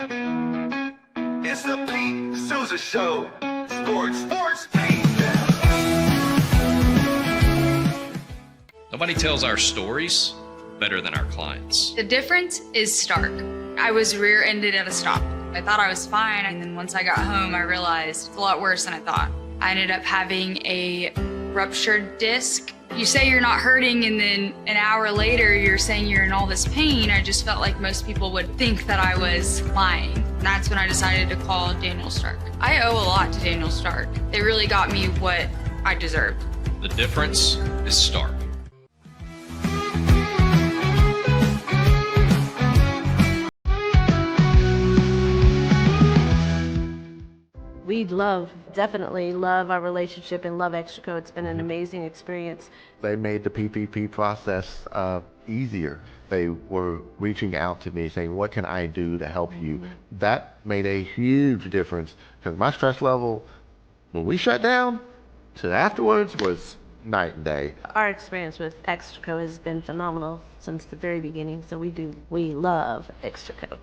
It's the Pete Sousa Show. Sports, Pete. Nobody tells our stories better than our clients. The difference is stark. I was rear-ended at a stop. I thought I was fine, and then once I got home, I realized it's a lot worse than I thought. I ended up having a ruptured disc. You say you're not hurting, and then an hour later, you're saying you're in all this pain. I just felt like most people would think that I was lying. And that's when I decided to call Daniel Stark. I owe a lot to Daniel Stark. They really got me what I deserved. The difference is stark. We definitely love our relationship and love Extraco. It's been an amazing experience. They made the PPP process easier. They were reaching out to me saying, what can I do to help you? That made a huge difference because my stress level, when we shut down, to afterwards was night and day. Our experience with Extraco has been phenomenal since the very beginning, so we love Extraco.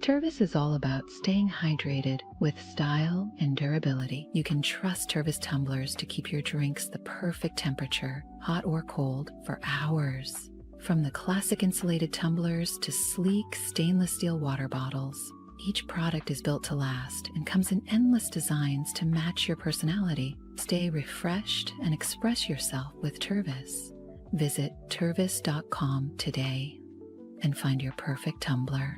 Tervis is all about staying hydrated with style and durability. You can trust Tervis tumblers to keep your drinks the perfect temperature, hot or cold, for hours. From the classic insulated tumblers to sleek stainless steel water bottles, each product is built to last and comes in endless designs to match your personality. Stay refreshed and express yourself with Tervis. Visit tervis.com today and find your perfect tumbler.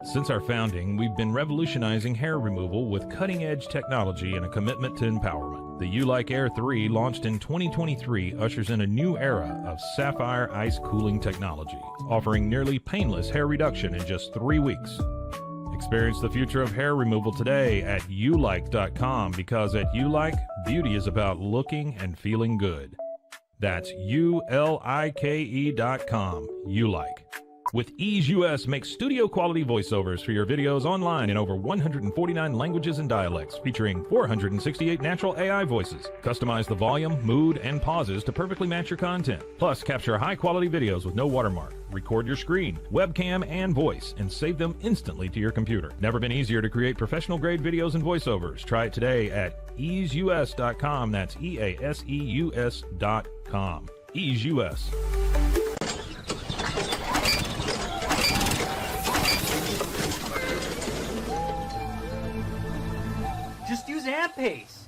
Since our founding, we've been revolutionizing hair removal with cutting-edge technology and a commitment to empowerment. The U-Like Air 3, launched in 2023, ushers in a new era of sapphire ice cooling technology, offering nearly painless hair reduction in just 3 weeks. Experience the future of hair removal today at ulike.com, because at Ulike, beauty is about looking and feeling good. That's ulike.com. Ulike. With Ease US, make studio quality voiceovers for your videos online in over 149 languages and dialects, featuring 468 natural AI voices. Customize the volume, mood, and pauses to perfectly match your content. Plus, capture high quality videos with no watermark. Record your screen, webcam, and voice, and save them instantly to your computer. Never been easier to create professional grade videos and voiceovers. Try it today at easeus.com. That's EASEUS.com. Ease US. Just use AMP-Pace.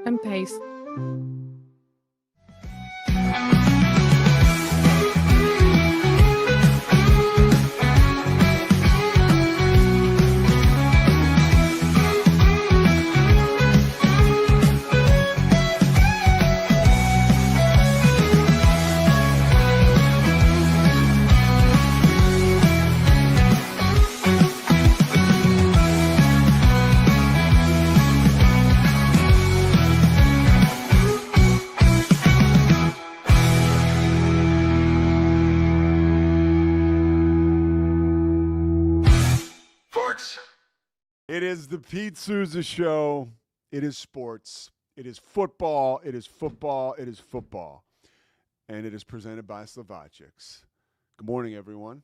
AMP-Pace. It is the Pete Sousa Show. It is sports. It is football. It is football. It is football. And it is presented by Slovacics. Good morning, everyone.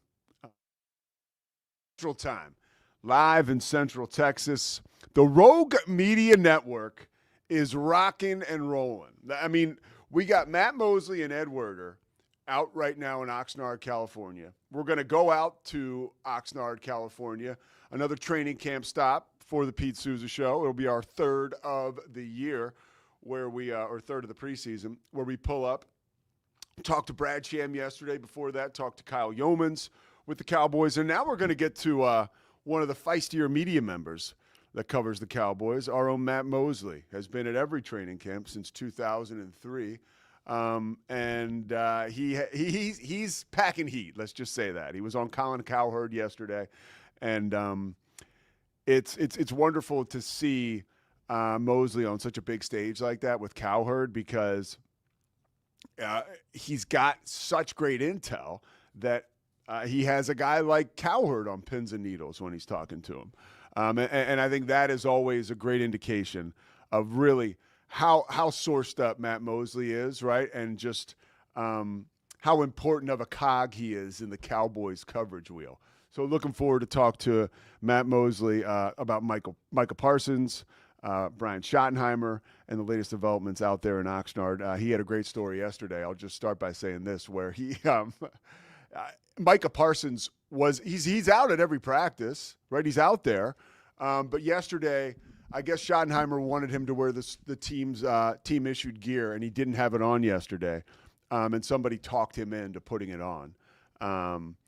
Central Time, live in Central Texas. The Rogue Media Network is rocking and rolling. I mean, we got Matt Mosley and Ed Werder out right now in Oxnard, California. We're going to go out to Oxnard, California, another training camp stop for the Pete Sousa Show. It'll be our third of the year, or third of the preseason, where we pull up. Talked to Brad Sham yesterday. Before that, talked to Kyle Yeomans with the Cowboys. And now we're going to get to one of the feistier media members that covers the Cowboys. Our own Matt Mosley has been at every training camp since 2003. He's packing heat. Let's just say that. He was on Colin Cowherd yesterday. And it's wonderful to see Mosley on such a big stage like that with Cowherd, because he's got such great intel that he has a guy like Cowherd on pins and needles when he's talking to him. And I think that is always a great indication of really how sourced up Matt Mosley is, right? And just how important of a cog he is in the Cowboys coverage wheel. So looking forward to talk to Matt Mosley about Micah Parsons, Brian Schottenheimer, and the latest developments out there in Oxnard. He had a great story yesterday. I'll just start by saying this, where he Micah Parsons he's out at every practice, right? He's out there. But yesterday, I guess Schottenheimer wanted him to wear the team's team-issued gear, and he didn't have it on yesterday. And somebody talked him into putting it on.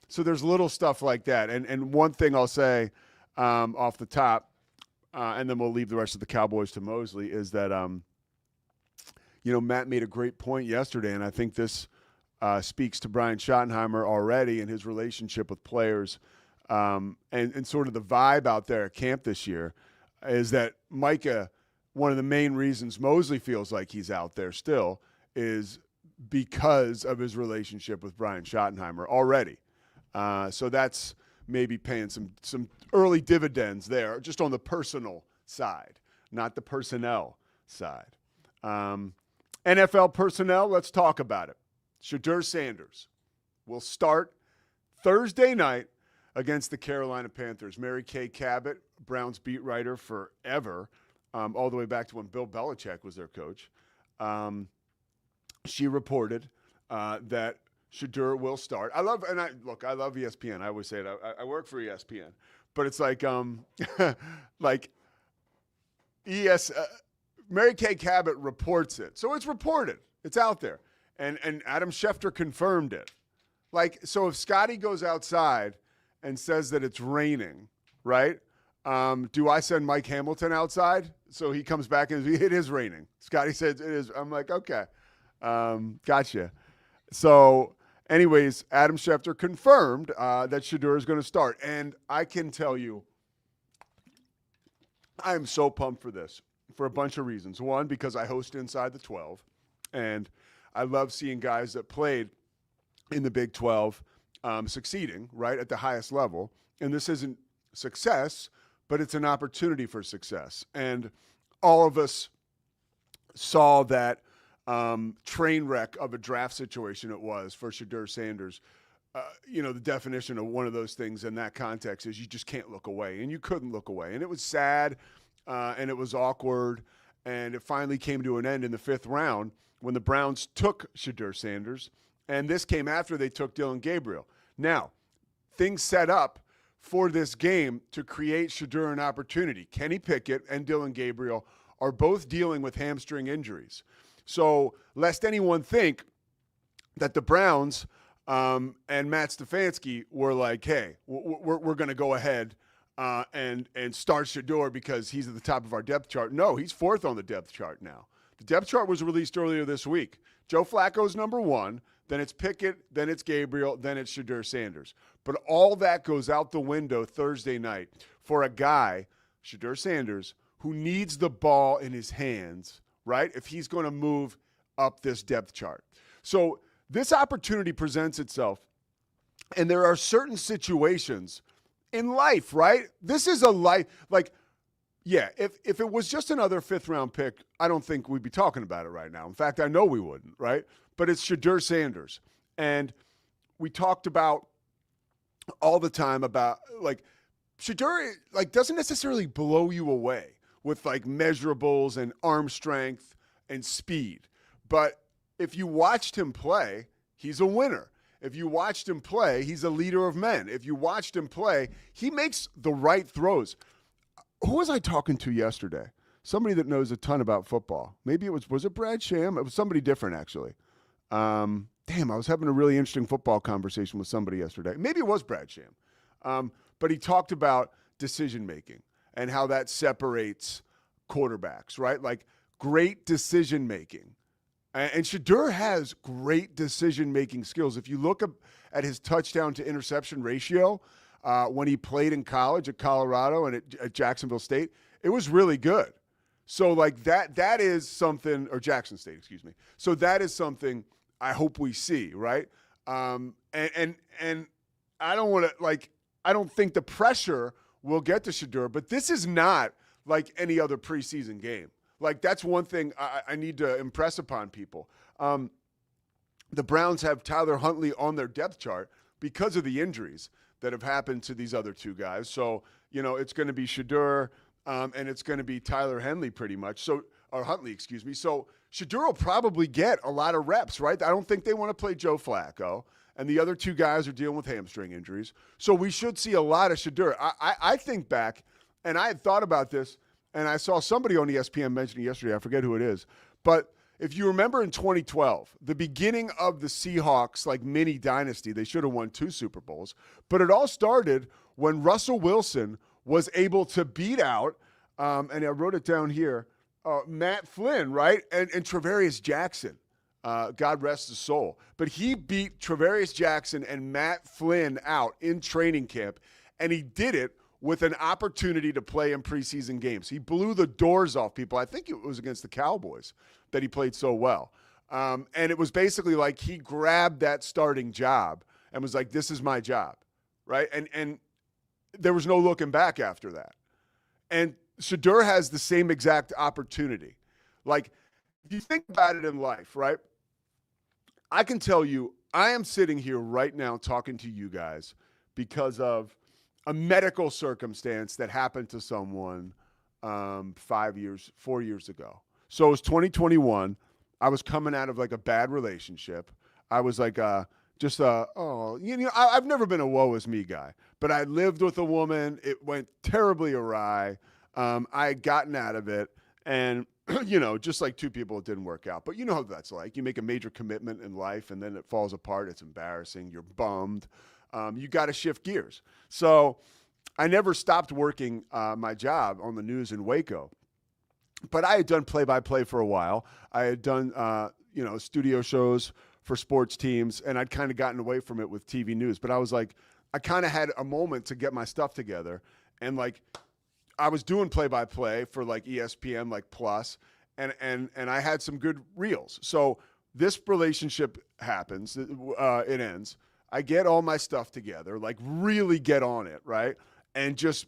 So there's little stuff like that. And one thing I'll say off the top, and then we'll leave the rest of the Cowboys to Mosley, is that, Matt made a great point yesterday, and I think this speaks to Brian Schottenheimer already and his relationship with players, and sort of the vibe out there at camp this year, is that Micah, one of the main reasons Mosley feels like he's out there still is because of his relationship with Brian Schottenheimer already. So that's maybe paying some early dividends there, just on the personal side, not the personnel side. NFL personnel, let's talk about it. Shedeur Sanders will start Thursday night against the Carolina Panthers. Mary Kay Cabot, Browns beat writer forever, all the way back to when Bill Belichick was their coach. She reported that Shedeur will start. I love ESPN. I always say it. I work for ESPN, but it's like Mary Kay Cabot reports it, so it's reported. It's out there, and Adam Schefter confirmed it. So if Scotty goes outside and says that it's raining, right? Do I send Mike Hamilton outside so he comes back and it is raining? Scotty says it is. I'm like, okay, gotcha. So. Anyways, Adam Schefter confirmed that Shedeur is going to start. And I can tell you, I am so pumped for this for a bunch of reasons. One, because I host Inside the 12, and I love seeing guys that played in the Big 12 succeeding, right, at the highest level. And this isn't success, but it's an opportunity for success. And all of us saw that train wreck of a draft situation it was for Shedeur Sanders. The definition of one of those things in that context is you just can't look away, and you couldn't look away. And it was sad, and it was awkward, and it finally came to an end in the 5th round when the Browns took Shedeur Sanders, and this came after they took Dillon Gabriel. Now, things set up for this game to create Shedeur an opportunity. Kenny Pickett and Dillon Gabriel are both dealing with hamstring injuries. So lest anyone think that the Browns and Matt Stefanski were like, hey, we're going to go ahead and start Shedeur because he's at the top of our depth chart. No, he's 4th on the depth chart now. The depth chart was released earlier this week. Joe Flacco's number 1, then it's Pickett, then it's Gabriel, then it's Shedeur Sanders. But all that goes out the window Thursday night for a guy, Shedeur Sanders, who needs the ball in his hands, right, if he's going to move up this depth chart. So this opportunity presents itself, and there are certain situations in life, right? This is a life, if it was just another 5th-round pick, I don't think we'd be talking about it right now. In fact, I know we wouldn't, right? But it's Shedeur Sanders. And we talked about all the time about, Shedeur, doesn't necessarily blow you away with measurables and arm strength and speed. But if you watched him play, he's a winner. If you watched him play, he's a leader of men. If you watched him play, he makes the right throws. Who was I talking to yesterday? Somebody that knows a ton about football. Maybe was it Brad Sham? It was somebody different, actually. I was having a really interesting football conversation with somebody yesterday. Maybe it was Brad Sham. But he talked about decision-making and how that separates quarterbacks, right? Great decision-making. And Shedeur has great decision-making skills. If you look at his touchdown to interception ratio, when he played in college at Colorado and at Jacksonville State, it was really good. So like that is something, or Jackson State, excuse me. So that is something I hope we see, right? And I don't want to I don't think the pressure will get to Shedeur, but this is not like any other preseason game. Like that's one thing I need to impress upon people. The Browns have Tyler Huntley on their depth chart because of the injuries that have happened to these other two guys. So, it's going to be Shedeur, and it's going to be Tyler Huntley pretty much. Or Huntley, excuse me. So Shedeur will probably get a lot of reps, right? I don't think they want to play Joe Flacco, and the other two guys are dealing with hamstring injuries. So we should see a lot of Shedeur. I think back, and I had thought about this, and I saw somebody on ESPN mentioning yesterday, I forget who it is, but if you remember in 2012, the beginning of the Seahawks mini dynasty, they should have won 2 Super Bowls, but it all started when Russell Wilson was able to beat out, and I wrote it down here, Matt Flynn, right? And Travarius Jackson, God rest his soul. But he beat Travarius Jackson and Matt Flynn out in training camp, and he did it with an opportunity to play in preseason games. He blew the doors off people. I think it was against the Cowboys that he played so well. And it was basically like he grabbed that starting job and was like, this is my job, right? And there was no looking back after that. And Shedeur has the same exact opportunity. Like, if you think about it in life, right? I can tell you, I am sitting here right now talking to you guys because of a medical circumstance that happened to someone 4 years ago. So it was 2021. I was coming out of a bad relationship. I was I've never been a woe is me guy, but I lived with a woman. It went terribly awry. I had gotten out of it, and just like 2 people, it didn't work out. But you know how that's like. You make a major commitment in life, and then it falls apart. It's embarrassing. You're bummed. You got to shift gears. So I never stopped working my job on the news in Waco. But I had done play-by-play for a while. I had done, studio shows for sports teams, and I'd kind of gotten away from it with TV news. But I was I kind of had a moment to get my stuff together. And, I was doing play-by-play for, ESPN, Plus, and I had some good reels. So this relationship happens. It ends. I get all my stuff together, really get on it, right? And just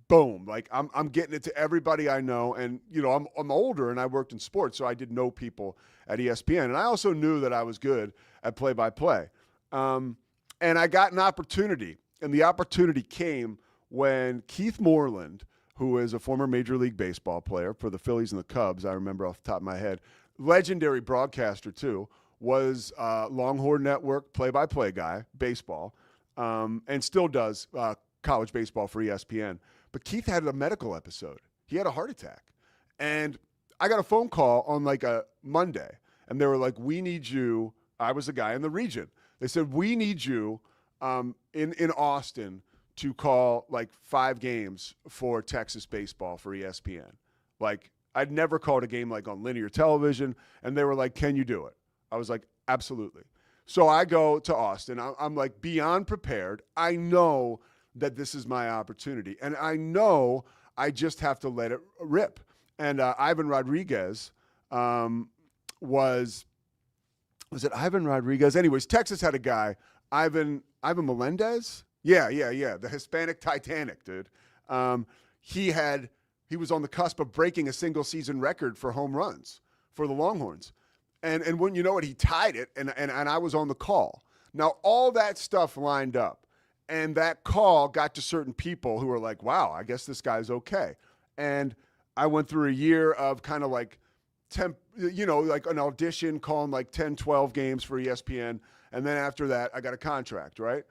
boom, I'm getting it to everybody I know. And, I'm older and I worked in sports, so I did know people at ESPN. And I also knew that I was good at play-by-play. And I got an opportunity, and the opportunity came when Keith Moreland, who is a former Major League Baseball player for the Phillies and the Cubs, I remember off the top of my head, legendary broadcaster too, was Longhorn Network play-by-play guy, baseball, and still does college baseball for ESPN. But Keith had a medical episode. He had a heart attack. And I got a phone call on a Monday, and they were like, we need you. I was a guy in the region. They said, we need you in Austin to call 5 games for Texas baseball for ESPN. I'd never called a game on linear television, and they were like, can you do it? I was like, absolutely. So I go to Austin. I'm beyond prepared. I know that this is my opportunity, and I know I just have to let it rip. And Ivan Rodriguez was it Ivan Rodriguez? Anyways, Texas had a guy, Ivan Melendez? Yeah. The Hispanic Titanic, dude. He was on the cusp of breaking a single season record for home runs for the Longhorns. And when you know it, he tied it, and I was on the call. Now, all that stuff lined up, and that call got to certain people who were like, wow, I guess this guy's okay. And I went through a year of kind of an audition, calling 10, 12 games for ESPN. And then after that, I got a contract, right?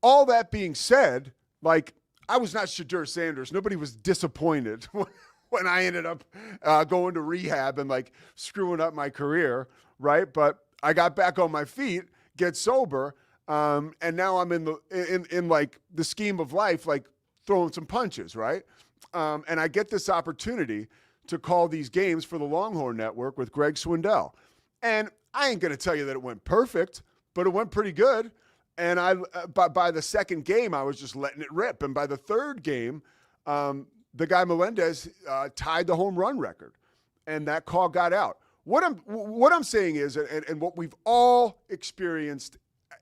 All that being said, I was not Shedeur Sanders. Nobody was disappointed when I ended up going to rehab and screwing up my career, right? But I got back on my feet, get sober, and now I'm in the scheme of life, throwing some punches, right? And I get this opportunity to call these games for the Longhorn Network with Greg Swindell. And I ain't going to tell you that it went perfect, but it went pretty good. And by the second game, I was just letting it rip. And by the third game, the guy Melendez tied the home run record, and that call got out. What I'm saying is, and what we've all experienced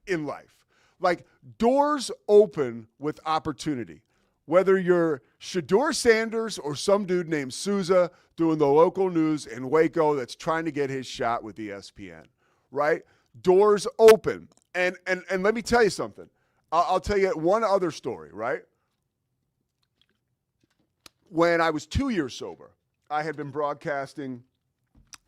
in life, like doors open with opportunity. Whether you're Shedeur Sanders or some dude named Sousa doing the local news in Waco that's trying to get his shot with ESPN, right? Doors open. And let me tell you something. I'll tell you one other story, right? When I was 2 years sober, I had been broadcasting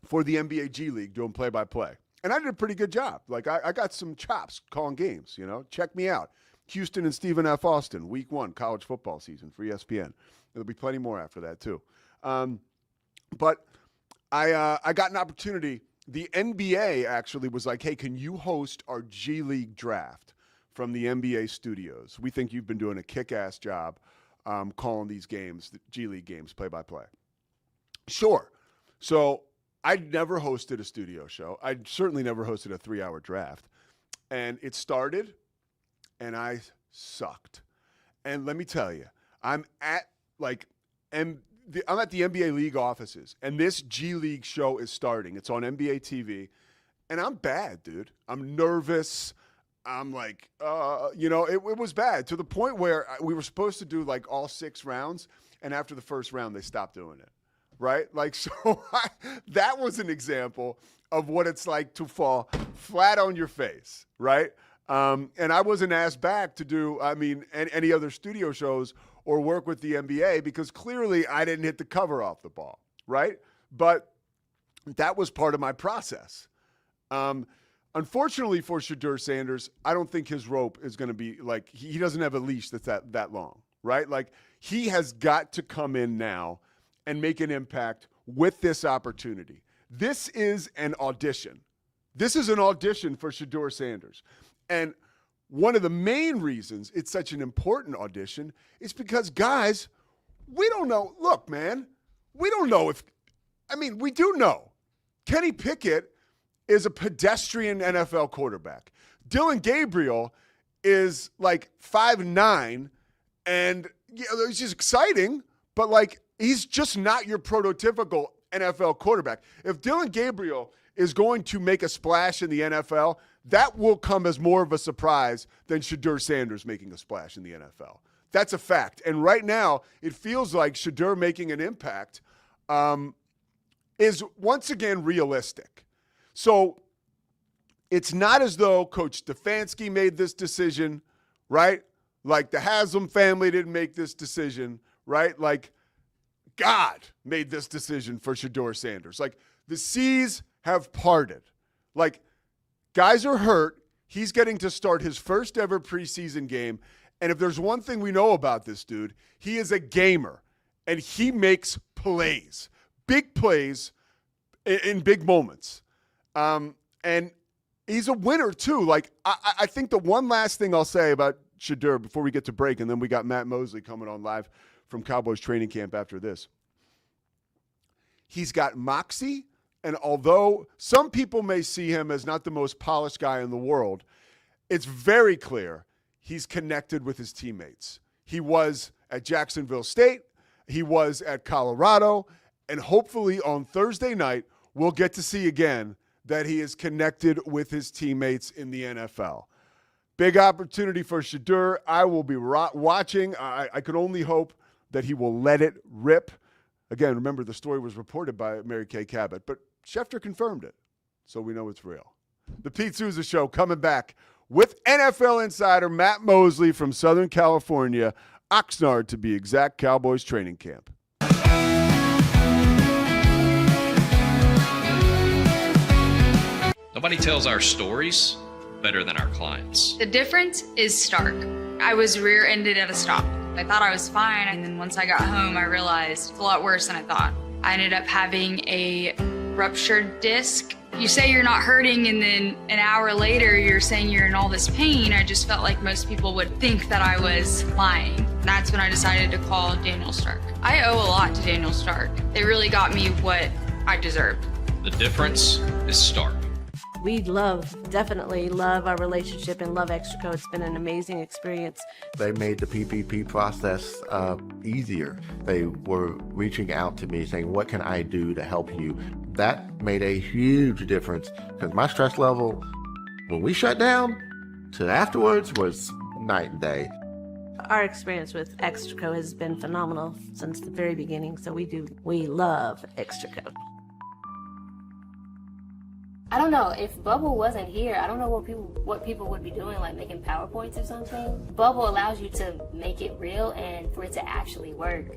for the NBA G League, doing play-by-play. And I did a pretty good job. Like, I got some chops calling games, you know. Check me out. Houston and Stephen F. Austin, week 1, college football season for ESPN. There'll be plenty more after that, too. But I got an opportunity. The NBA actually was like, hey, can you host our G League draft from the NBA studios? We think you've been doing a kick-ass job calling these games, the G League games, play-by-play. Sure. So I'd never hosted a studio show. I'd certainly never hosted a 3-hour draft. And it started, and I sucked. And let me tell you, I'm at the NBA League offices, and this G League show is starting. It's on NBA TV, and I'm bad, dude. I'm nervous. I'm like, it was bad to the point where we were supposed to do like all 6 rounds, and after the first round, they stopped doing it, right? Like, so that was an example of what it's like to fall flat on your face, right? And I wasn't asked back to do, any other studio shows or work with the NBA because clearly I didn't hit the cover off the ball, right? But that was part of my process. Unfortunately for Shedeur Sanders, I don't think his rope is going to be like, he doesn't have a leash that's that long, right? Like, he has got to come in now and make an impact with this opportunity. This is an audition. This is an audition for Shedeur Sanders. And one of the main reasons it's such an important audition is because, guys, we don't know. Look, man, we don't know we do know. Kenny Pickett is a pedestrian NFL quarterback. Dillon Gabriel is like 5'9", and he's just exciting, but like he's just not your prototypical NFL quarterback. If Dillon Gabriel is going to make a splash in the NFL, that will come as more of a surprise than Shedeur Sanders making a splash in the NFL. That's a fact. And right now, it feels like Shedeur making an impact is once again realistic. So it's not as though Coach Stefanski made this decision, right? Like the Haslam family didn't make this decision, right? Like God made this decision for Shedeur Sanders. Like the seas have parted. Like guys are hurt. He's getting to start his first ever preseason game. And if there's one thing we know about this dude, he is a gamer and he makes plays, big plays in big moments. And he's a winner too. Like I think the one last thing I'll say about Shedeur before we get to break, and then we got Matt Mosley coming on live from Cowboys training camp after this. He's got moxie, and although some people may see him as not the most polished guy in the world, it's very clear he's connected with his teammates. He was at Jacksonville State, he was at Colorado, and hopefully on Thursday night we'll get to see again that he is connected with his teammates in the NFL. Big opportunity for Shedeur. I will be watching. I could only hope that he will let it rip. Again, remember the story was reported by Mary Kay Cabot, but Schefter confirmed it, so we know it's real. The Pete Sousa Show coming back with NFL insider Matt Mosley from Southern California, Oxnard to be exact, Cowboys training camp. Nobody tells our stories better than our clients. The difference is stark. I was rear-ended at a stop. I thought I was fine, and then once I got home, I realized it's a lot worse than I thought. I ended up having a ruptured disc. You say you're not hurting, and then an hour later, you're saying you're in all this pain. I just felt like most people would think that I was lying. That's when I decided to call Daniel Stark. I owe a lot to Daniel Stark. They really got me what I deserved. The difference is stark. We definitely love our relationship and love Extraco. It's been an amazing experience. They made the PPP process easier. They were reaching out to me saying, what can I do to help you? That made a huge difference because my stress level, when we shut down to afterwards, was night and day. Our experience with Extraco has been phenomenal since the very beginning, so we love Extraco. I don't know, if Bubble wasn't here, I don't know what people would be doing, like making PowerPoints or something. Bubble allows you to make it real and for it to actually work.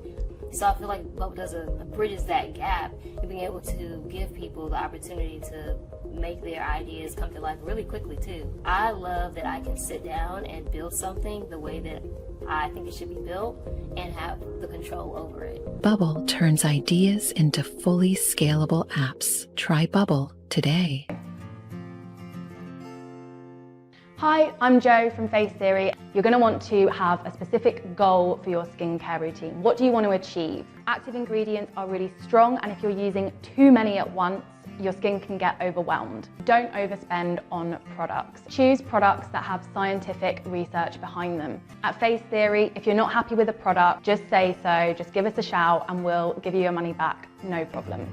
So I feel like Bubble bridges that gap and being able to give people the opportunity to make their ideas come to life really quickly too. I love that I can sit down and build something the way that I think it should be built and have the control over it. Bubble turns ideas into fully scalable apps. Try Bubble today. Hi, I'm Jo from Face Theory. You're going to want to have a specific goal for your skincare routine. What do you want to achieve? Active ingredients are really strong, and if you're using too many at once, your skin can get overwhelmed. Don't overspend on products. Choose products that have scientific research behind them. At Face Theory, if you're not happy with a product, just say so, just give us a shout and we'll give you your money back, no problem.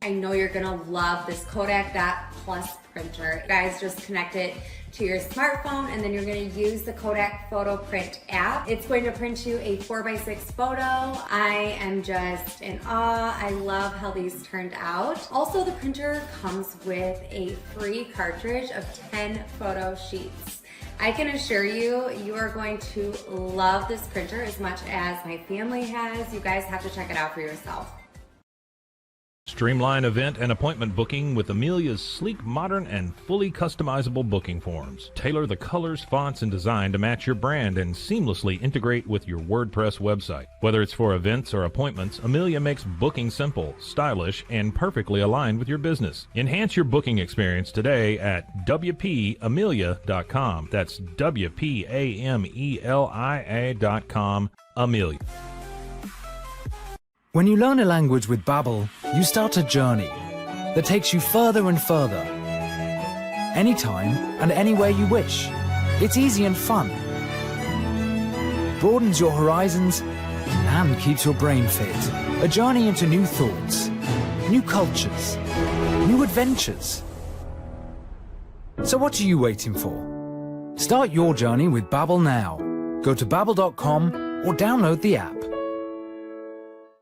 I know you're gonna love this Kodak Dot Plus printer. You guys just connect it to your smartphone and then you're gonna use the Kodak Photo Print app. It's going to print you a 4x6 photo. I am just in awe. I love how these turned out. Also, the printer comes with a free cartridge of 10 photo sheets. I can assure you, you are going to love this printer as much as my family has. You guys have to check it out for yourself. Streamline event and appointment booking with Amelia's sleek, modern, and fully customizable booking forms. Tailor the colors, fonts, and design to match your brand and seamlessly integrate with your WordPress website. Whether it's for events or appointments, Amelia makes booking simple, stylish, and perfectly aligned with your business. Enhance your booking experience today at WPAmelia.com. That's WPAMELIA.com. Amelia. When you learn a language with Babbel, you start a journey that takes you further and further. Anytime and anywhere you wish. It's easy and fun. Broadens your horizons and keeps your brain fit. A journey into new thoughts, new cultures, new adventures. So what are you waiting for? Start your journey with Babbel now. Go to babbel.com or download the app.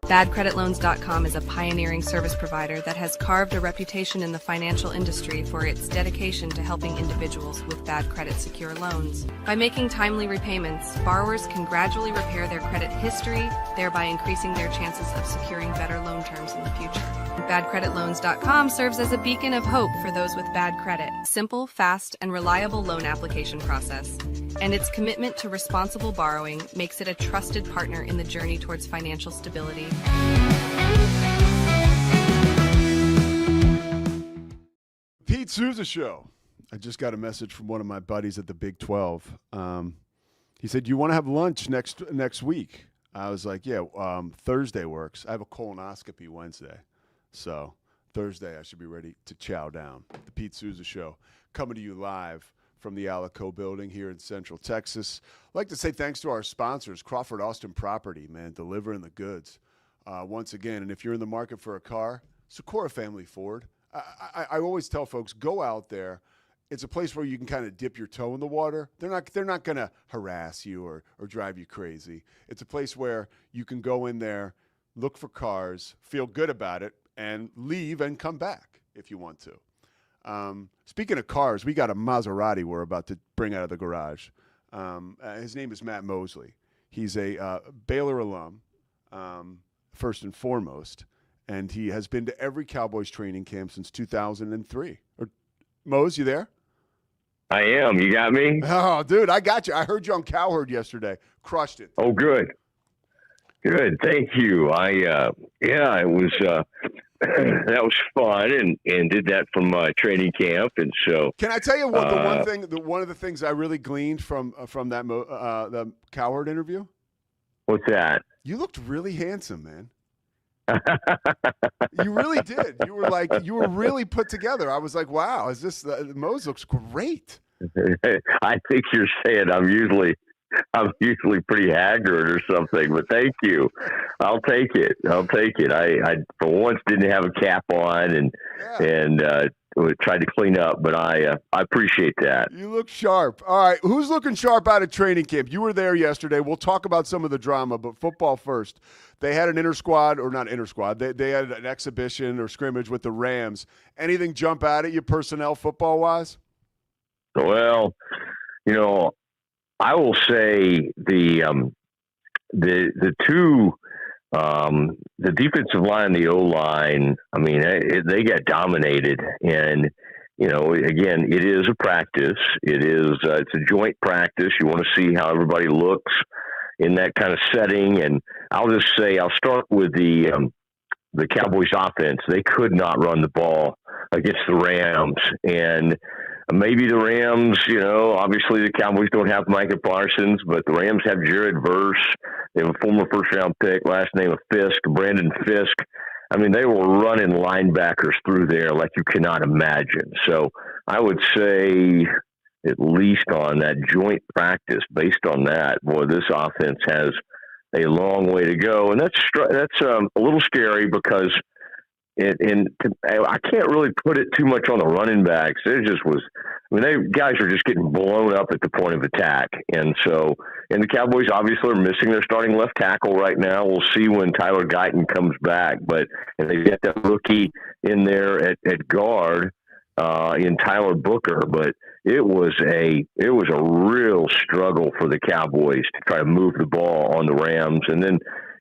BadCreditLoans.com is a pioneering service provider that has carved a reputation in the financial industry for its dedication to helping individuals with bad credit secure loans. By making timely repayments, borrowers can gradually repair their credit history, thereby increasing their chances of securing better loan terms in the future. BadCreditLoans.com serves as a beacon of hope for those with bad credit. Simple, fast, and reliable loan application process. And its commitment to responsible borrowing makes it a trusted partner in the journey towards financial stability. Pete Sousa Show. I just got a message from one of my buddies at the Big 12. He said, you want to have lunch next week? I was like, yeah, Thursday works. I have a colonoscopy Wednesday. So Thursday I should be ready to chow down. The Pete Sousa Show coming to you live from the Alico building here in Central Texas. I'd like to say thanks to our sponsors, Crawford Austin Property, man, delivering the goods. Once again, and if you're in the market for a car, Socorro Family Ford. I always tell folks, go out there. It's a place where you can kind of dip your toe in the water. They're not going to harass you or drive you crazy. It's a place where you can go in there, look for cars, feel good about it, and leave and come back if you want to. Speaking of cars, we got a Maserati we're about to bring out of the garage. His name is Matt Mosley. He's a Baylor alum, first and foremost, and he has been to every Cowboys training camp since 2003. Mose, you there? I am. You got me? Oh, dude, I got you. I heard you on Cowherd yesterday. Crushed it. Oh, good. Good. Thank you. It was, that was fun and did that from training camp. And so, can I tell you what one of the things I really gleaned from that the Cowherd interview? What's that? You looked really handsome, man. You really did. You were really put together. I was like, wow, is this Mose looks great. I think you're saying I'm usually pretty haggard or something, but thank you. I'll take it. I for once didn't have a cap on and tried to clean up, but I appreciate that. You look sharp. All right, who's looking sharp out of training camp? You were there yesterday. We'll talk about some of the drama, but football first. They had an they had an exhibition or scrimmage with the Rams. Anything jump out at you personnel football-wise? Well, I will say the two the defensive line, the O-line, I mean, they got dominated. And, again, it is a practice. It's a joint practice. You want to see how everybody looks in that kind of setting. And I'll just say, I'll start with the Cowboys offense. They could not run the ball against the Rams. And maybe the Rams, obviously the Cowboys don't have Micah Parsons, but the Rams have Jared Verse. They have a former first-round pick, last name of Fisk, Brandon Fisk. I mean, they were running linebackers through there like you cannot imagine. So I would say, at least on that joint practice, based on that, boy, this offense has a long way to go. And that's a little scary because I can't really put it too much on the running backs. Guys are just getting blown up at the point of attack. And the Cowboys obviously are missing their starting left tackle right now. We'll see when Tyler Guyton comes back, and they get that rookie in there at guard, in Tyler Booker. But it was a real struggle for the Cowboys to try to move the ball on the Rams. And then,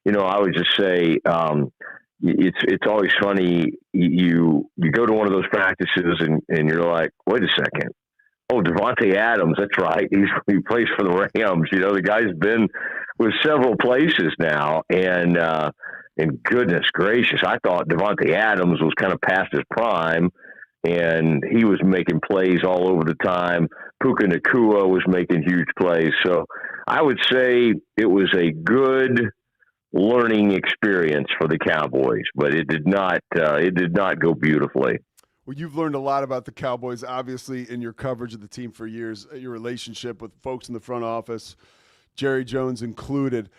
I would just say, it's always funny. You go to one of those practices and you're like, wait a second. Oh, Devontae Adams. That's right. He plays for the Rams. The guy's been with several places now. And goodness gracious, I thought Devontae Adams was kind of past his prime, and he was making plays all over the time. Puka Nacua was making huge plays. So I would say it was a good learning experience for the Cowboys, but it did not go beautifully. Well, you've learned a lot about the Cowboys, obviously, in your coverage of the team for years, your relationship with folks in the front office, Jerry Jones included.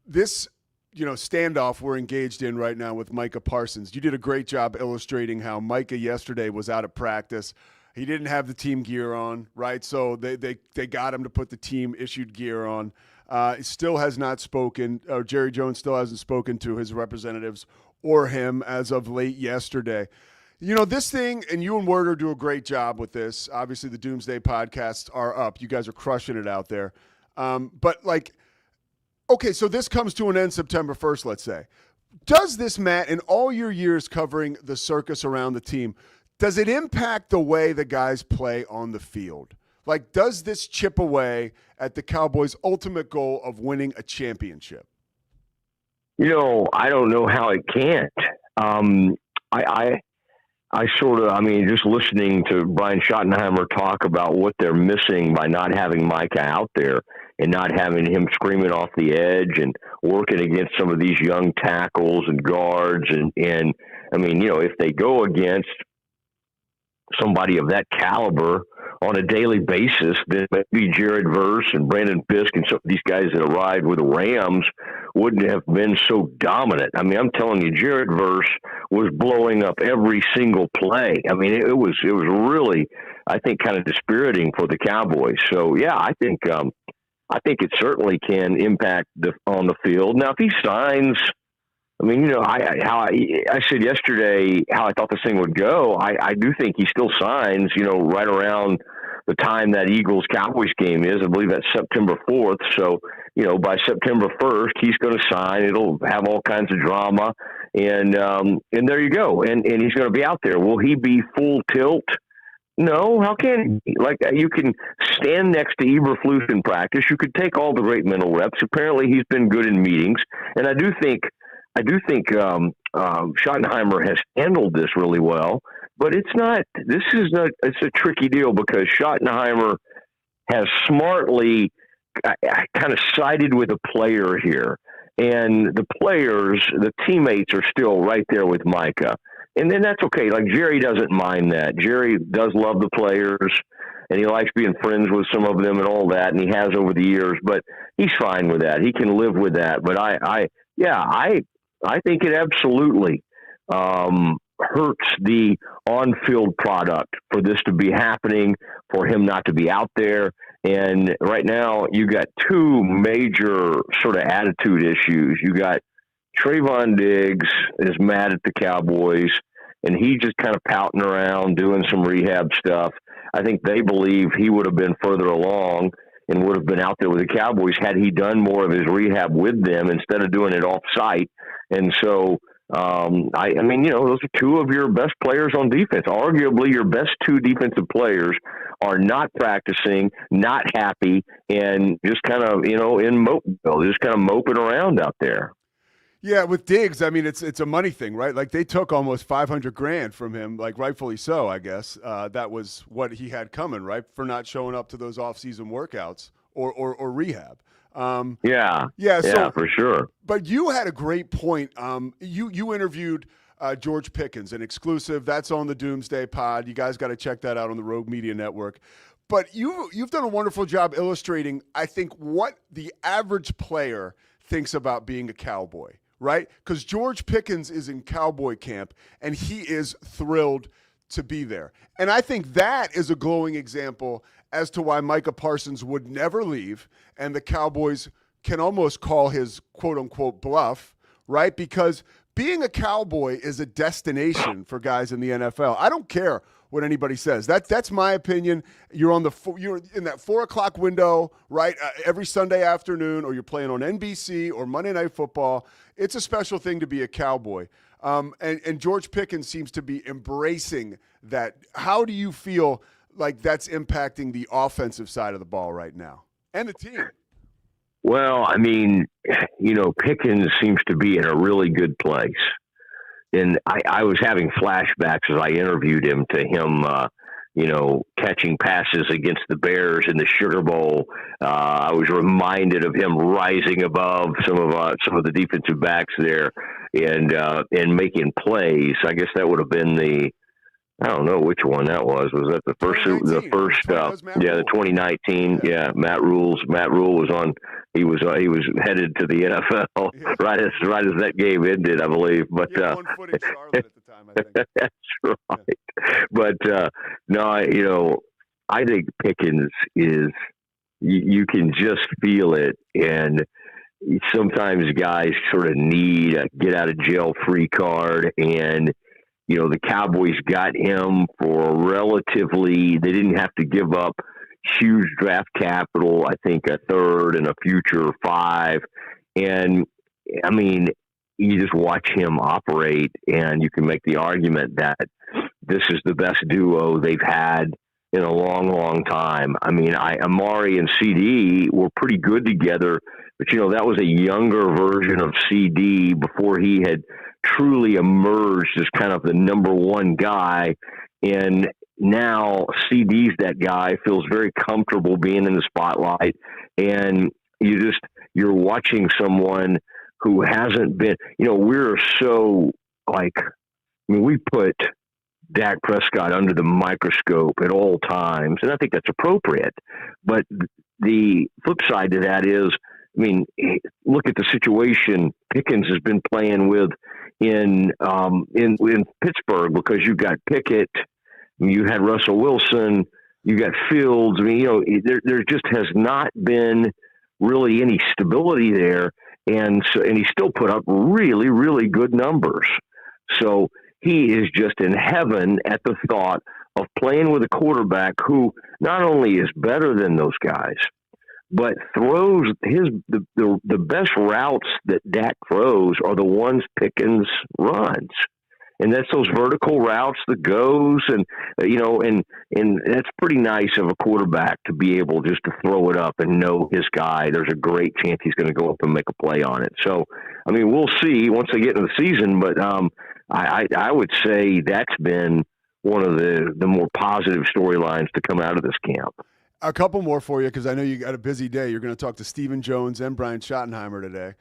This standoff we're engaged in right now with Micah Parsons. You did a great job illustrating how Micah yesterday was out of practice. He didn't have the team gear on, right? So they got him to put the team-issued gear on. He still has not spoken, or Jerry Jones still hasn't spoken to his representatives or him as of late yesterday. This thing, and you and Werder do a great job with this. Obviously, the Doomsday podcasts are up. You guys are crushing it out there. Okay, so this comes to an end September 1st, let's say. Does this, Matt, in all your years covering the circus around the team, does it impact the way the guys play on the field? Does this chip away at the Cowboys' ultimate goal of winning a championship? I don't know how it can't. Just listening to Brian Schottenheimer talk about what they're missing by not having Micah out there and not having him screaming off the edge and working against some of these young tackles and guards. If they go against somebody of that caliber on a daily basis, then maybe Jared Verse and Brandon Fisk and some of these guys that arrived with the Rams wouldn't have been so dominant. I'm telling you, Jared Verse was blowing up every single play. It was really, I think, kind of dispiriting for the Cowboys. So yeah, I think it certainly can impact on the field. Now, if he signs, I said yesterday how I thought this thing would go. I do think he still signs, right around the time that Eagles-Cowboys game is. I believe that's September 4th. So, by September 1st, he's going to sign. It'll have all kinds of drama. And there you go. And he's going to be out there. Will he be full tilt? No, how can he? You can stand next to Eberflus in practice. You could take all the great mental reps. Apparently, he's been good in meetings. And I do think Schottenheimer has handled this really well, but it's a tricky deal because Schottenheimer has smartly kind of sided with a player here. and the players, the teammates are still right there with Micah. And then that's okay. Like, Jerry doesn't mind that. Jerry does love the players, and he likes being friends with some of them and all that, and he has over the years, but he's fine with that. He can live with that. But I think it absolutely hurts the on-field product for this to be happening, for him not to be out there. And right now, you got two major sort of attitude issues. You got Trayvon Diggs is mad at the Cowboys, and he just kind of pouting around, doing some rehab stuff. I think they believe he would have been further along and would have been out there with the Cowboys had he done more of his rehab with them instead of doing it off-site. And so, I mean, you know, those are two of your best players on defense. Arguably, your best two defensive players are not practicing, not happy, and just kind of, you know, in Mopeville, just kind of moping around out there. Yeah, with Diggs, I mean, it's a money thing, right? Like, they took almost $500,000 from him, like, rightfully so, I guess. That was what he had coming, right, for not showing up to those off-season workouts or rehab. Yeah, for sure. But you had a great point. You interviewed George Pickens, an exclusive. That's on the Doomsday Pod. You guys got to check that out on the Rogue Media Network. But you've done a wonderful job illustrating, I think, what the average player thinks about being a Cowboy, right? Because George Pickens is in Cowboy camp, and he is thrilled to be there. And I think that is a glowing example as to why Micah Parsons would never leave, and the Cowboys can almost call his quote-unquote bluff, right? Because being a Cowboy is a destination for guys in the NFL. I don't care what anybody says. That's my opinion. You're in that 4 o'clock window, right? Every Sunday afternoon, or you're playing on NBC or Monday Night Football. It's a special thing to be a Cowboy. And George Pickens seems to be embracing that. How do you feel like that's impacting the offensive side of the ball right now and the team? Well, I mean, you know, Pickens seems to be in a really good place. And I was having flashbacks as I interviewed him to him, you know, catching passes against the Bears in the Sugar Bowl. I was reminded of him rising above some of the defensive backs there and making plays. I guess that would have been I don't know which one that was. Was that the first? The 2019. Yeah, Matt Rule was on. He was headed to the NFL right as that game ended, I believe. But one foot in Charlotte at the time, I think. That's right. But no, you know, I think Pickens is. You can just feel it, and sometimes guys sort of need a get out of jail free card, and you know, the Cowboys got him for relatively, they didn't have to give up huge draft capital, I think a third and a future 5. And I mean, you just watch him operate and you can make the argument that this is the best duo they've had in a long, long time. I mean, Amari and CD were pretty good together, but you know, that was a younger version of CD before he had truly emerged as kind of the number one guy. And now CD's that guy, feels very comfortable being in the spotlight. And you're watching someone who hasn't been, you know, we're so we put Dak Prescott under the microscope at all times. And I think that's appropriate. But the flip side to that is, I mean, look at the situation Pickens has been playing with in Pittsburgh, because you got Pickett, you had Russell Wilson, you got Fields. I mean, you know, there just has not been really any stability there, and he still put up really, really good numbers. So he is just in heaven at the thought of playing with a quarterback who not only is better than those guys, but throws the best routes that Dak throws are the ones Pickens runs. And that's those vertical routes, the goes, and you know, and that's pretty nice of a quarterback to be able just to throw it up and know his guy. There's a great chance he's going to go up and make a play on it. So, I mean, we'll see once they get into the season, but I would say that's been one of the more positive storylines to come out of this camp. A couple more for you, because I know you got a busy day. You're going to talk to Stephen Jones and Brian Schottenheimer today.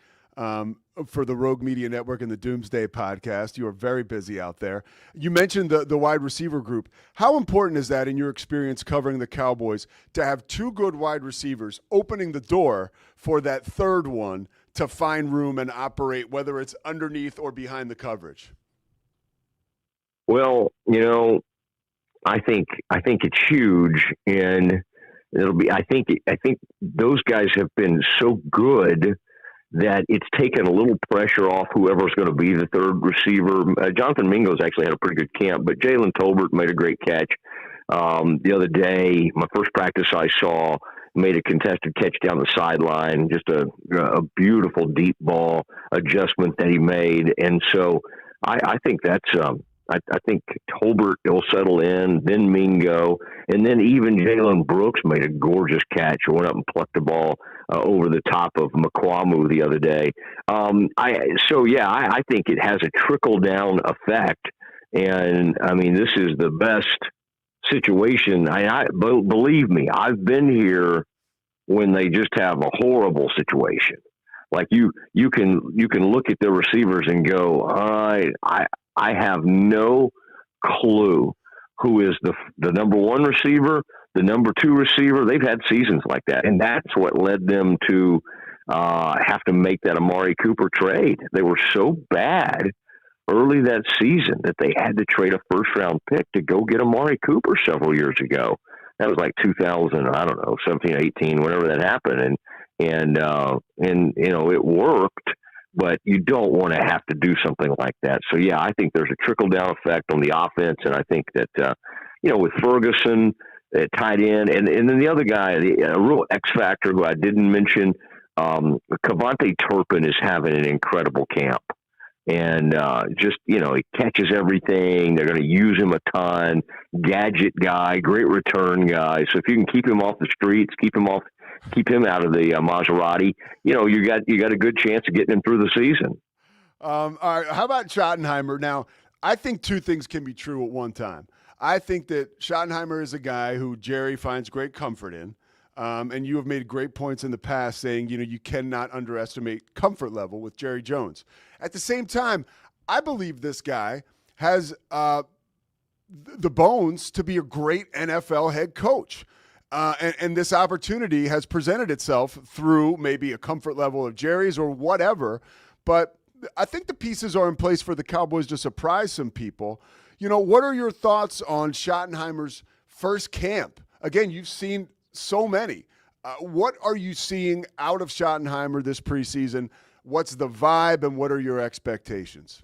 for the Rogue Media Network and the Doomsday Podcast. You are very busy out there. You mentioned the wide receiver group. How important is that in your experience covering the Cowboys to have two good wide receivers opening the door for that third one to find room and operate, whether it's underneath or behind the coverage? Well, I think it's huge, and it'll be. I think those guys have been so good that it's taken a little pressure off whoever's going to be the third receiver. Jonathan Mingo's actually had a pretty good camp, but Jalen Tolbert made a great catch the other day. My first practice I saw, made a contested catch down the sideline, just a beautiful deep ball adjustment that he made. And so I think that's I think Tolbert will settle in, then Mingo, and then even Jalen Brooks made a gorgeous catch. Went up and plucked the ball over the top of McQuamu the other day. I think it has a trickle-down effect. And, I mean, this is the best situation. Believe me, I've been here when they just have a horrible situation. Like you can look at the receivers and go, I have no clue who is the number one receiver, the number two receiver. They've had seasons like that, and that's what led them to have to make that Amari Cooper trade. They were so bad early that season that they had to trade a first-round pick to go get Amari Cooper several years ago. That was like 2000, I don't know, 17, 18, whenever that happened, and it worked. But you don't want to have to do something like that. So, yeah, I think there's a trickle-down effect on the offense, and I think that, with Ferguson at tight end, and then the other guy, a real X-factor who I didn't mention, Kavontae Turpin is having an incredible camp. And he catches everything. They're going to use him a ton. Gadget guy, great return guy. So if you can keep him off the streets, keep him out of the Maserati, you got a good chance of getting him through the season. All right. How about Schottenheimer? Now, I think two things can be true at one time. I think that Schottenheimer is a guy who Jerry finds great comfort in. And you have made great points in the past saying, you cannot underestimate comfort level with Jerry Jones. At the same time, I believe this guy has the bones to be a great NFL head coach. And this opportunity has presented itself through maybe a comfort level of Jerry's or whatever. But I think the pieces are in place for the Cowboys to surprise some people. What are your thoughts on Schottenheimer's first camp? Again, you've seen so many. What are you seeing out of Schottenheimer this preseason? What's the vibe and what are your expectations?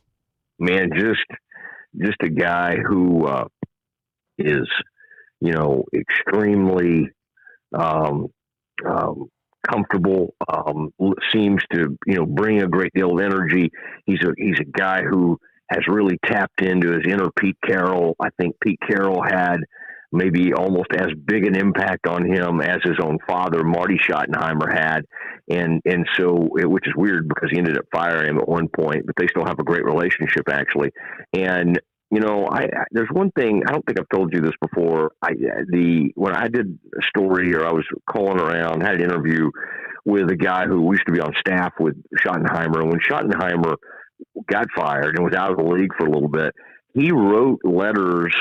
Man, just a guy who is, extremely comfortable, seems to, bring a great deal of energy. He's a guy who has really tapped into his inner Pete Carroll. I think Pete Carroll had maybe almost as big an impact on him as his own father, Marty Schottenheimer, had. And so, which is weird because he ended up firing him at one point, but they still have a great relationship, actually. And, there's one thing, I don't think I've told you this before. When I did a story, or I was calling around, had an interview with a guy who used to be on staff with Schottenheimer. And when Schottenheimer got fired and was out of the league for a little bit, he wrote letters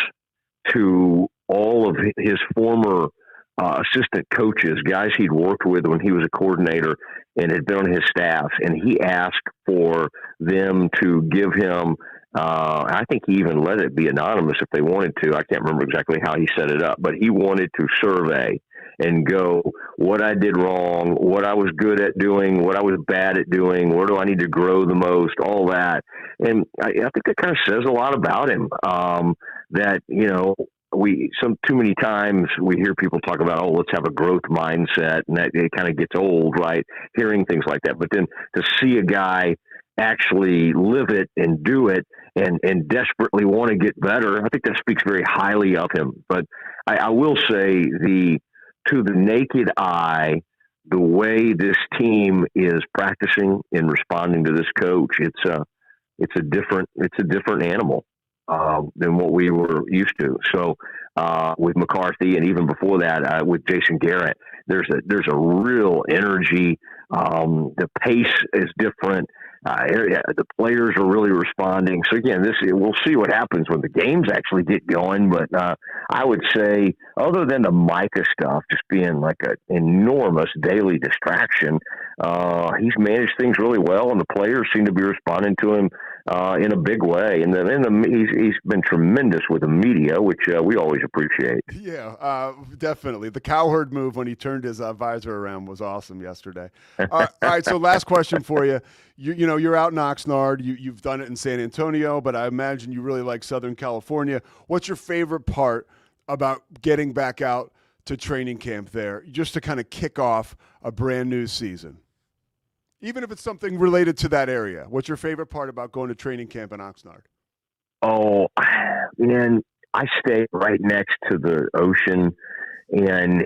to all of his former assistant coaches, guys he'd worked with when he was a coordinator and had been on his staff. And he asked for them to give him, I think he even let it be anonymous if they wanted to. I can't remember exactly how he set it up, but he wanted to survey and go, what I did wrong, what I was good at doing, what I was bad at doing, where do I need to grow the most, all that. And I think that kind of says a lot about him, that, too many times we hear people talk about, let's have a growth mindset, and that it kind of gets old, right? Hearing things like that. But then to see a guy actually live it and do it and desperately want to get better, I think that speaks very highly of him. But I will say to the naked eye, the way this team is practicing and responding to this coach, it's a different animal than what we were used to. So with McCarthy, and even before that with Jason Garrett. There's a real energy. The pace is different. The players are really responding. So again, we'll see what happens when the games actually get going. But I would say, other than the Micah stuff just being like an enormous daily distraction, he's managed things really well, and the players seem to be responding to him in a big way. And he's been tremendous with the media, which we always appreciate. Yeah, definitely. The cowherd move when he turned his visor around was awesome yesterday. All right, so last question for you. You know, you're out in Oxnard. You've done it in San Antonio, but I imagine you really like Southern California. What's your favorite part about getting back out to training camp there, just to kind of kick off a brand new season? Even if it's something related to that area, what's your favorite part about going to training camp in Oxnard? Oh, man, I stay right next to the ocean, and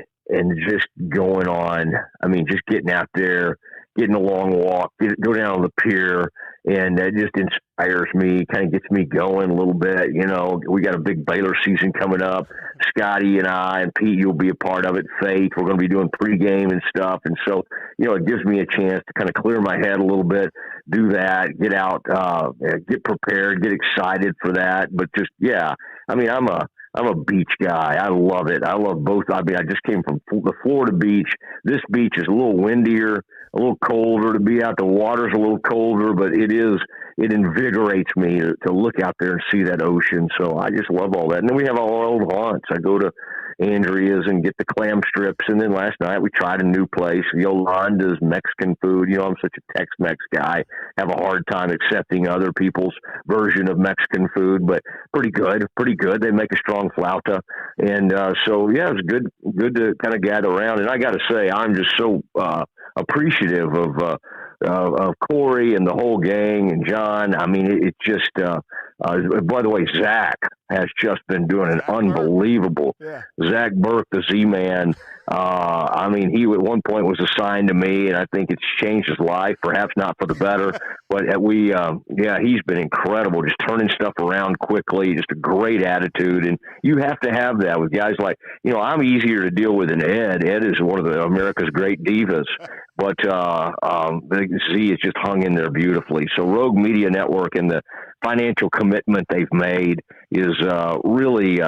just going on. I mean, just getting out there, getting a long walk, go down on the pier, and that just inspires me, kind of gets me going a little bit. You know, we got a big Baylor season coming up. Scotty and I and Pete, you'll be a part of it. Faith, we're going to be doing pregame and stuff. And so, you know, it gives me a chance to kind of clear my head a little bit, do that, get out, get prepared, get excited for that. But just, yeah, I mean, I'm a beach guy. I love it. I love both. I mean, I just came from the Florida beach. This beach is a little windier, a little colder to be out. The water's a little colder, but it invigorates me to look out there and see that ocean. So I just love all that. And then we have our old haunts. I go to Andrea's and get the clam strips. And then last night we tried a new place, Yolanda's Mexican food. You know, I'm such a Tex-Mex guy. Have a hard time accepting other people's version of Mexican food, but pretty good. They make a strong flauta. And so, yeah, it's good to kind of gather around. And I got to say, I'm just so appreciative of Corey and the whole gang and John. I mean, it just, by the way, Zach has just been doing an unbelievable. Yeah. Zach Burke, the Z-Man. I mean, he at one point was assigned to me, and I think it's changed his life, perhaps not for the better, but he's been incredible, just turning stuff around quickly, just a great attitude. And you have to have that with guys like, you know, I'm easier to deal with than Ed. Ed is one of America's great divas, but Z has just hung in there beautifully. So Rogue Media Network and the financial commitment they've made is really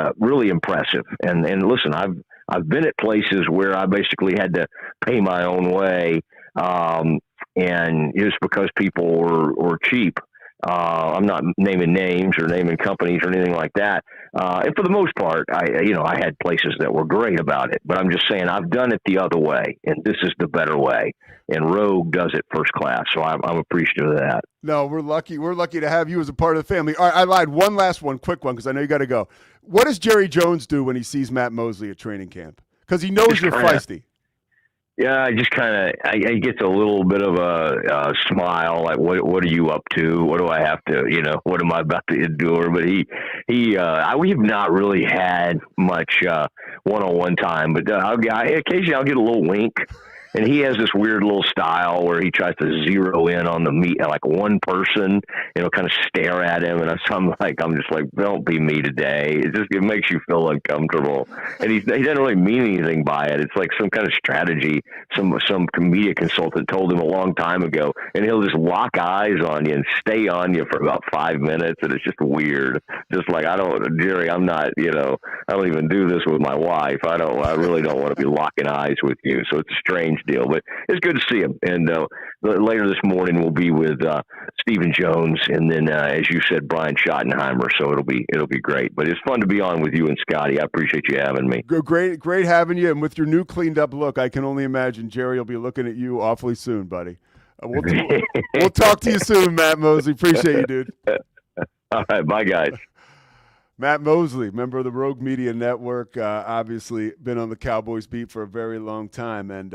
impressive. And listen, I've been at places where I basically had to pay my own way, and just because people were cheap. I'm not naming names or naming companies or anything like that. And for the most part, I had places that were great about it, but I'm just saying I've done it the other way, and this is the better way. And Rogue does it first class, so I'm appreciative of that. No, we're lucky. We're lucky to have you as a part of the family. All right, I lied. One last one, quick one, because I know you got to go. What does Jerry Jones do when he sees Matt Mosley at training camp? Because he knows you're feisty. Yeah, I just kind of, I gets a little bit of a smile, like, what are you up to? What do I have to, you know, what am I about to endure? But we have not really had much one-on-one time, but occasionally I'll get a little wink. And he has this weird little style where he tries to zero in on like one person, you know, kind of stare at him. And I'm just like, don't be me today. It makes you feel uncomfortable. And he doesn't really mean anything by it. It's like some kind of strategy. Some media consultant told him a long time ago, and he'll just lock eyes on you and stay on you for about 5 minutes. And it's just weird. Just like, Jerry, I'm not, you know, I don't even do this with my wife. I really don't want to be locking eyes with you. So it's a strange deal, but it's good to see him. And later this morning we'll be with Stephen Jones, and then as you said, Brian Schottenheimer. So it'll be great. But it's fun to be on with you and Scotty. I appreciate you having me. Great having you. And with your new cleaned up look, I can only imagine Jerry will be looking at you awfully soon, buddy. We'll talk to you soon, Matt Mosley. Appreciate you, dude. All right, bye, guys. Matt Mosley, member of the Rogue Media Network, obviously been on the Cowboys beat for a very long time, and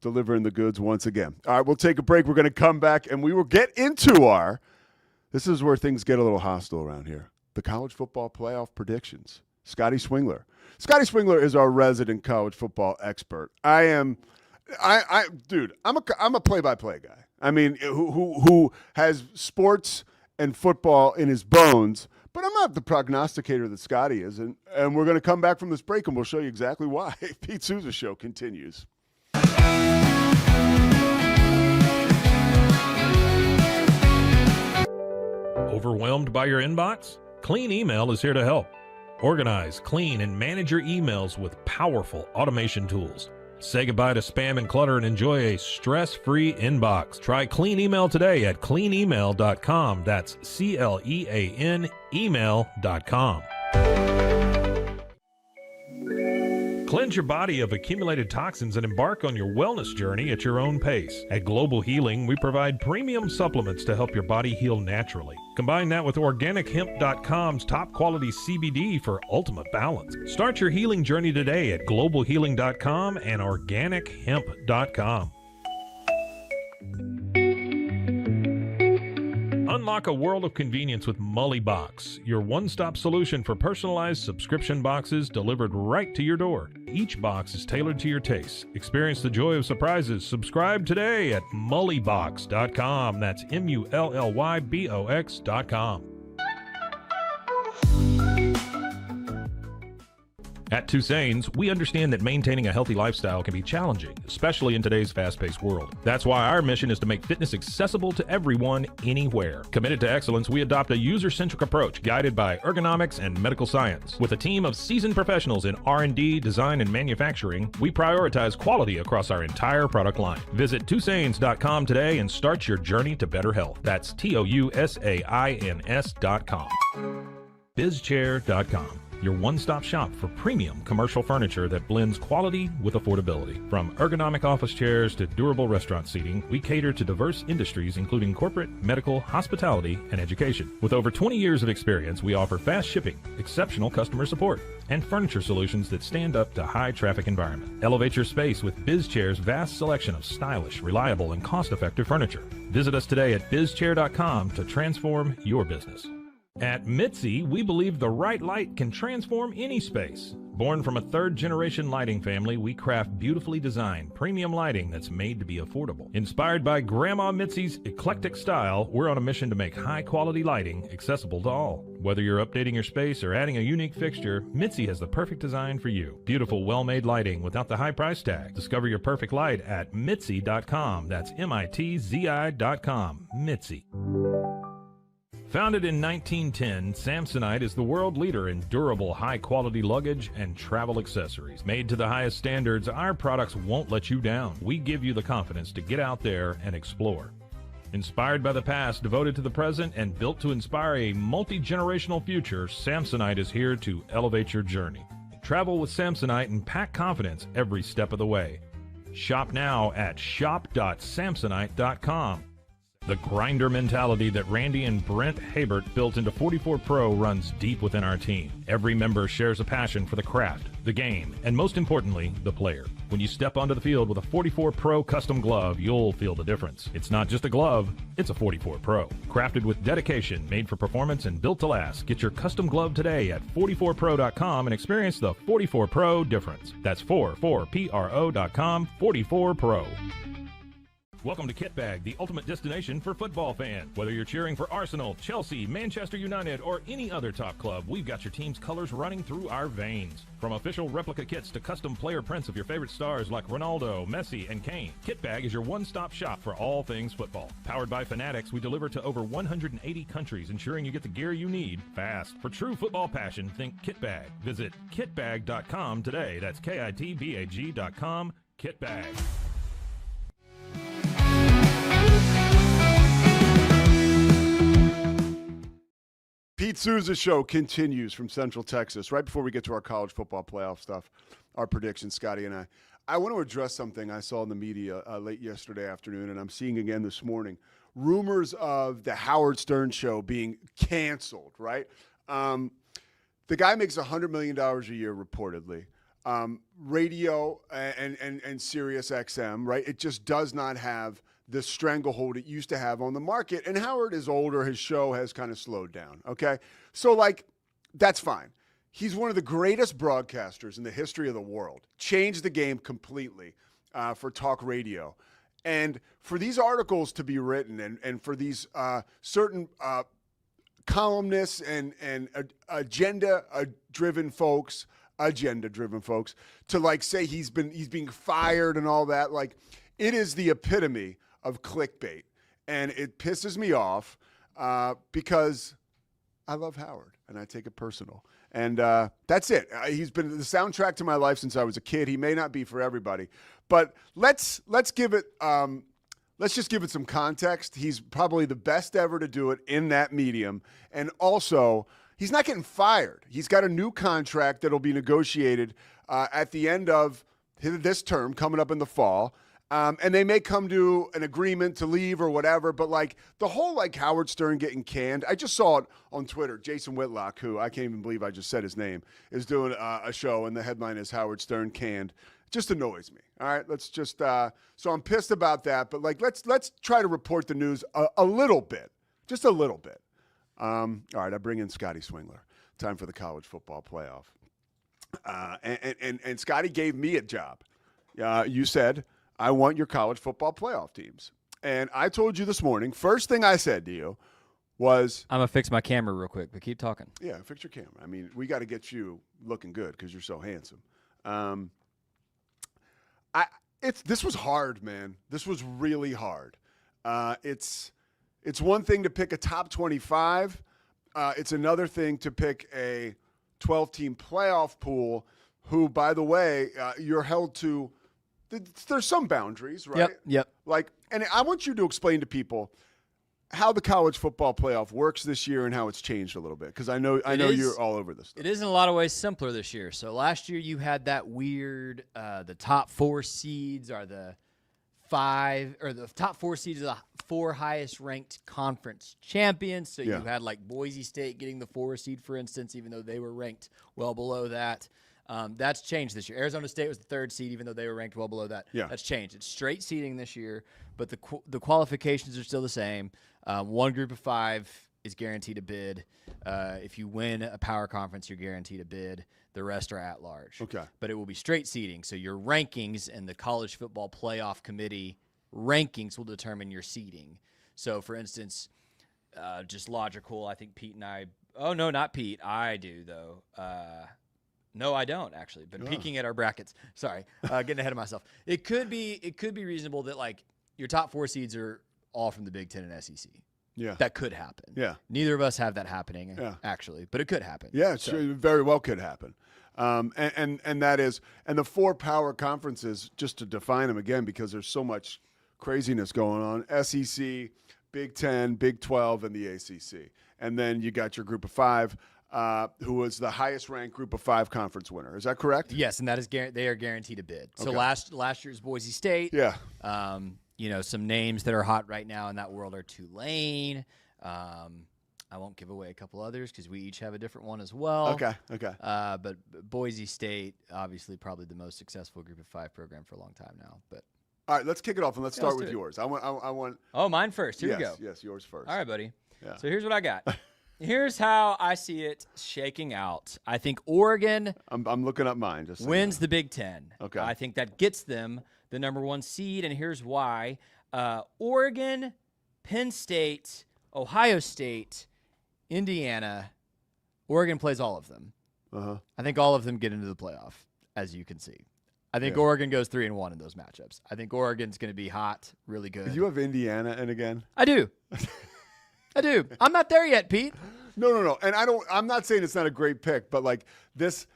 delivering the goods once again. All right, we'll take a break. We're going to come back, and we will get into this is where things get a little hostile around here, the college football playoff predictions. Scotty Swingler. Scotty Swingler is our resident college football expert. Dude, I'm a play-by-play guy. I mean, who has sports and football in his bones, But I'm not the prognosticator that Scotty is, and we're going to come back from this break, and we'll show you exactly why. Pete Sousa Show continues. Overwhelmed by your inbox? Clean Email is here to help. Organize, clean, and manage your emails with powerful automation tools. Say goodbye to spam and clutter and enjoy a stress-free inbox. Try Clean Email today at cleanemail.com. That's CLEAN email.com. Cleanse your body of accumulated toxins and embark on your wellness journey at your own pace. At Global Healing, we provide premium supplements to help your body heal naturally. Combine that with OrganicHemp.com's top quality CBD for ultimate balance. Start your healing journey today at GlobalHealing.com and OrganicHemp.com. Unlock a world of convenience with Mully Box, your one-stop solution for personalized subscription boxes delivered right to your door. Each box is tailored to your tastes. Experience the joy of surprises. Subscribe today at mullybox.com. That's MULLYBOX.com. At Toussaint's, we understand that maintaining a healthy lifestyle can be challenging, especially in today's fast-paced world. That's why our mission is to make fitness accessible to everyone, anywhere. Committed to excellence, we adopt a user-centric approach guided by ergonomics and medical science. With a team of seasoned professionals in R&D, design, and manufacturing, we prioritize quality across our entire product line. Visit Toussaint's.com today and start your journey to better health. That's TOUSAINS.com. BizChair.com. Your one-stop shop for premium commercial furniture that blends quality with affordability. From ergonomic office chairs to durable restaurant seating, we cater to diverse industries including corporate, medical, hospitality, and education. With over 20 years of experience, we offer fast shipping, exceptional customer support, and furniture solutions that stand up to high-traffic environment. Elevate your space with BizChair's vast selection of stylish, reliable, and cost-effective furniture. Visit us today at BizChair.com to transform your business. At Mitzi, we believe the right light can transform any space. Born from a third-generation lighting family, we craft beautifully designed, premium lighting that's made to be affordable. Inspired by Grandma Mitzi's eclectic style, we're on a mission to make high-quality lighting accessible to all. Whether you're updating your space or adding a unique fixture, Mitzi has the perfect design for you. Beautiful, well-made lighting without the high price tag. Discover your perfect light at Mitzi.com. That's MITZI.com. Mitzi. Founded in 1910, Samsonite is the world leader in durable, high-quality luggage and travel accessories. Made to the highest standards, our products won't let you down. We give you the confidence to get out there and explore. Inspired by the past, devoted to the present, and built to inspire a multi-generational future, Samsonite is here to elevate your journey. Travel with Samsonite and pack confidence every step of the way. Shop now at shop.samsonite.com. The grinder mentality that Randy and Brent Habert built into 44 Pro runs deep within our team. Every member shares a passion for the craft, the game, and most importantly, the player. When you step onto the field with a 44 Pro custom glove, you'll feel the difference. It's not just a glove, it's a 44 Pro. Crafted with dedication, made for performance, and built to last. Get your custom glove today at 44pro.com and experience the 44 Pro difference. That's 44pro.com, 44 Pro. Welcome to Kitbag, the ultimate destination for football fans. Whether you're cheering for Arsenal, Chelsea, Manchester United, or any other top club, we've got your team's colors running through our veins. From official replica kits to custom player prints of your favorite stars like Ronaldo, Messi, and Kane, Kitbag is your one-stop shop for all things football. Powered by Fanatics, we deliver to over 180 countries, ensuring you get the gear you need fast. For true football passion, think Kitbag. Visit kitbag.com today. That's KITBAG.com. Kitbag. Pete Sousa Show continues from Central Texas. Right before we get to our college football playoff stuff, our predictions, Scotty and I want to address something I saw in the media late yesterday afternoon, and I'm seeing again this morning. Rumors of the Howard Stern show being canceled, right? The guy makes $100 million a year, reportedly. Radio and Sirius XM, right? It just does not have the stranglehold it used to have on the market. And Howard is older. His show has kind of slowed down, okay? So, that's fine. He's one of the greatest broadcasters in the history of the world. Changed the game completely for talk radio. And for these articles to be written and for these certain columnists and agenda-driven folks, to like say he's being fired and all that. Like, it is the epitome of clickbait, and it pisses me off because I love Howard and I take it personal. And that's it. He's been the soundtrack to my life since I was a kid. He may not be for everybody, but let's give it. Let's just give it some context. He's probably the best ever to do it in that medium, and also he's not getting fired. He's got a new contract that'll be negotiated at the end of this term, coming up in the fall. And they may come to an agreement to leave or whatever, but like the whole like Howard Stern getting canned, I just saw it on Twitter. Jason Whitlock, who I can't even believe I just said his name, is doing a show, and the headline is Howard Stern canned. It just annoys me. All right, let's just so I'm pissed about that, but like let's try to report the news a little bit, just a little bit. All right, I bring in Scotty Swingler. Time for the college football playoff, and Scotty gave me a job. You said, I want your college football playoff teams. And I told you this morning, first thing I said to you was, I'm going to fix my camera real quick, but keep talking. Yeah, fix your camera. I mean, we got to get you looking good because you're so handsome. This was hard, man. This was really hard. It's one thing to pick a top 25. It's another thing to pick a 12-team playoff pool who, by the way, you're held to. There's some boundaries, right? Yep. Like, and I want you to explain to people how the college football playoff works this year and how it's changed a little bit, because I know you're all over this stuff. It is in a lot of ways simpler this year. So last year you had that weird the top 4 seeds are the top 4 seeds are the 4 highest ranked conference champions. So you had like Boise State getting the 4 seed, for instance, even though they were ranked well below that. That's changed this year. Arizona State was the 3rd seed, even though they were ranked well below that. Yeah. That's changed. It's straight seeding this year, but the qualifications are still the same. One group of 5 is guaranteed a bid. If you win a power conference, you're guaranteed a bid. The rest are at large. Okay. But it will be straight seeding. So your rankings and the College Football Playoff Committee rankings will determine your seeding. So, for instance, just logical, I think Pete and I – oh, no, not Pete. I do, though. No, I don't actually. Been peeking at our brackets. Sorry, getting ahead of myself. It could be reasonable that like your top 4 seeds are all from the Big Ten and SEC. Yeah, that could happen. Yeah, neither of us have that happening. Actually, but it could happen. Yeah, it very well could happen. And that is, and the 4 power conferences, just to define them again, because there's so much craziness going on: SEC, Big Ten, Big 12, and the ACC. And then you got your group of 5. Who was the highest ranked group of 5 conference winner. Is that correct? Yes, and that is they are guaranteed a bid. So Okay. last year's Boise State. Yeah. Some names that are hot right now in that world are Tulane. I won't give away a couple others because we each have a different one as well. Okay. But Boise State, obviously, probably the most successful group of 5 program for a long time now. But all right, let's kick it off and let's start let's with do it. yours. I want. Oh, mine first. Here we go. Yes, yours first. All right, buddy. Yeah. So here's what I got. Here's how I see it shaking out. I think Oregon I'm looking up mine. Just so wins the Big Ten. Okay. I think that gets them the number 1 seed, and here's why. Oregon, Penn State, Ohio State, Indiana. Oregon plays all of them. I think all of them get into the playoff, as you can see. I think Oregon goes 3-1 in those matchups. I think Oregon's going to be hot, really good. You have Indiana in again? I do. I do. I'm not there yet, Pete. No. And I'm not saying it's not a great pick, but like this,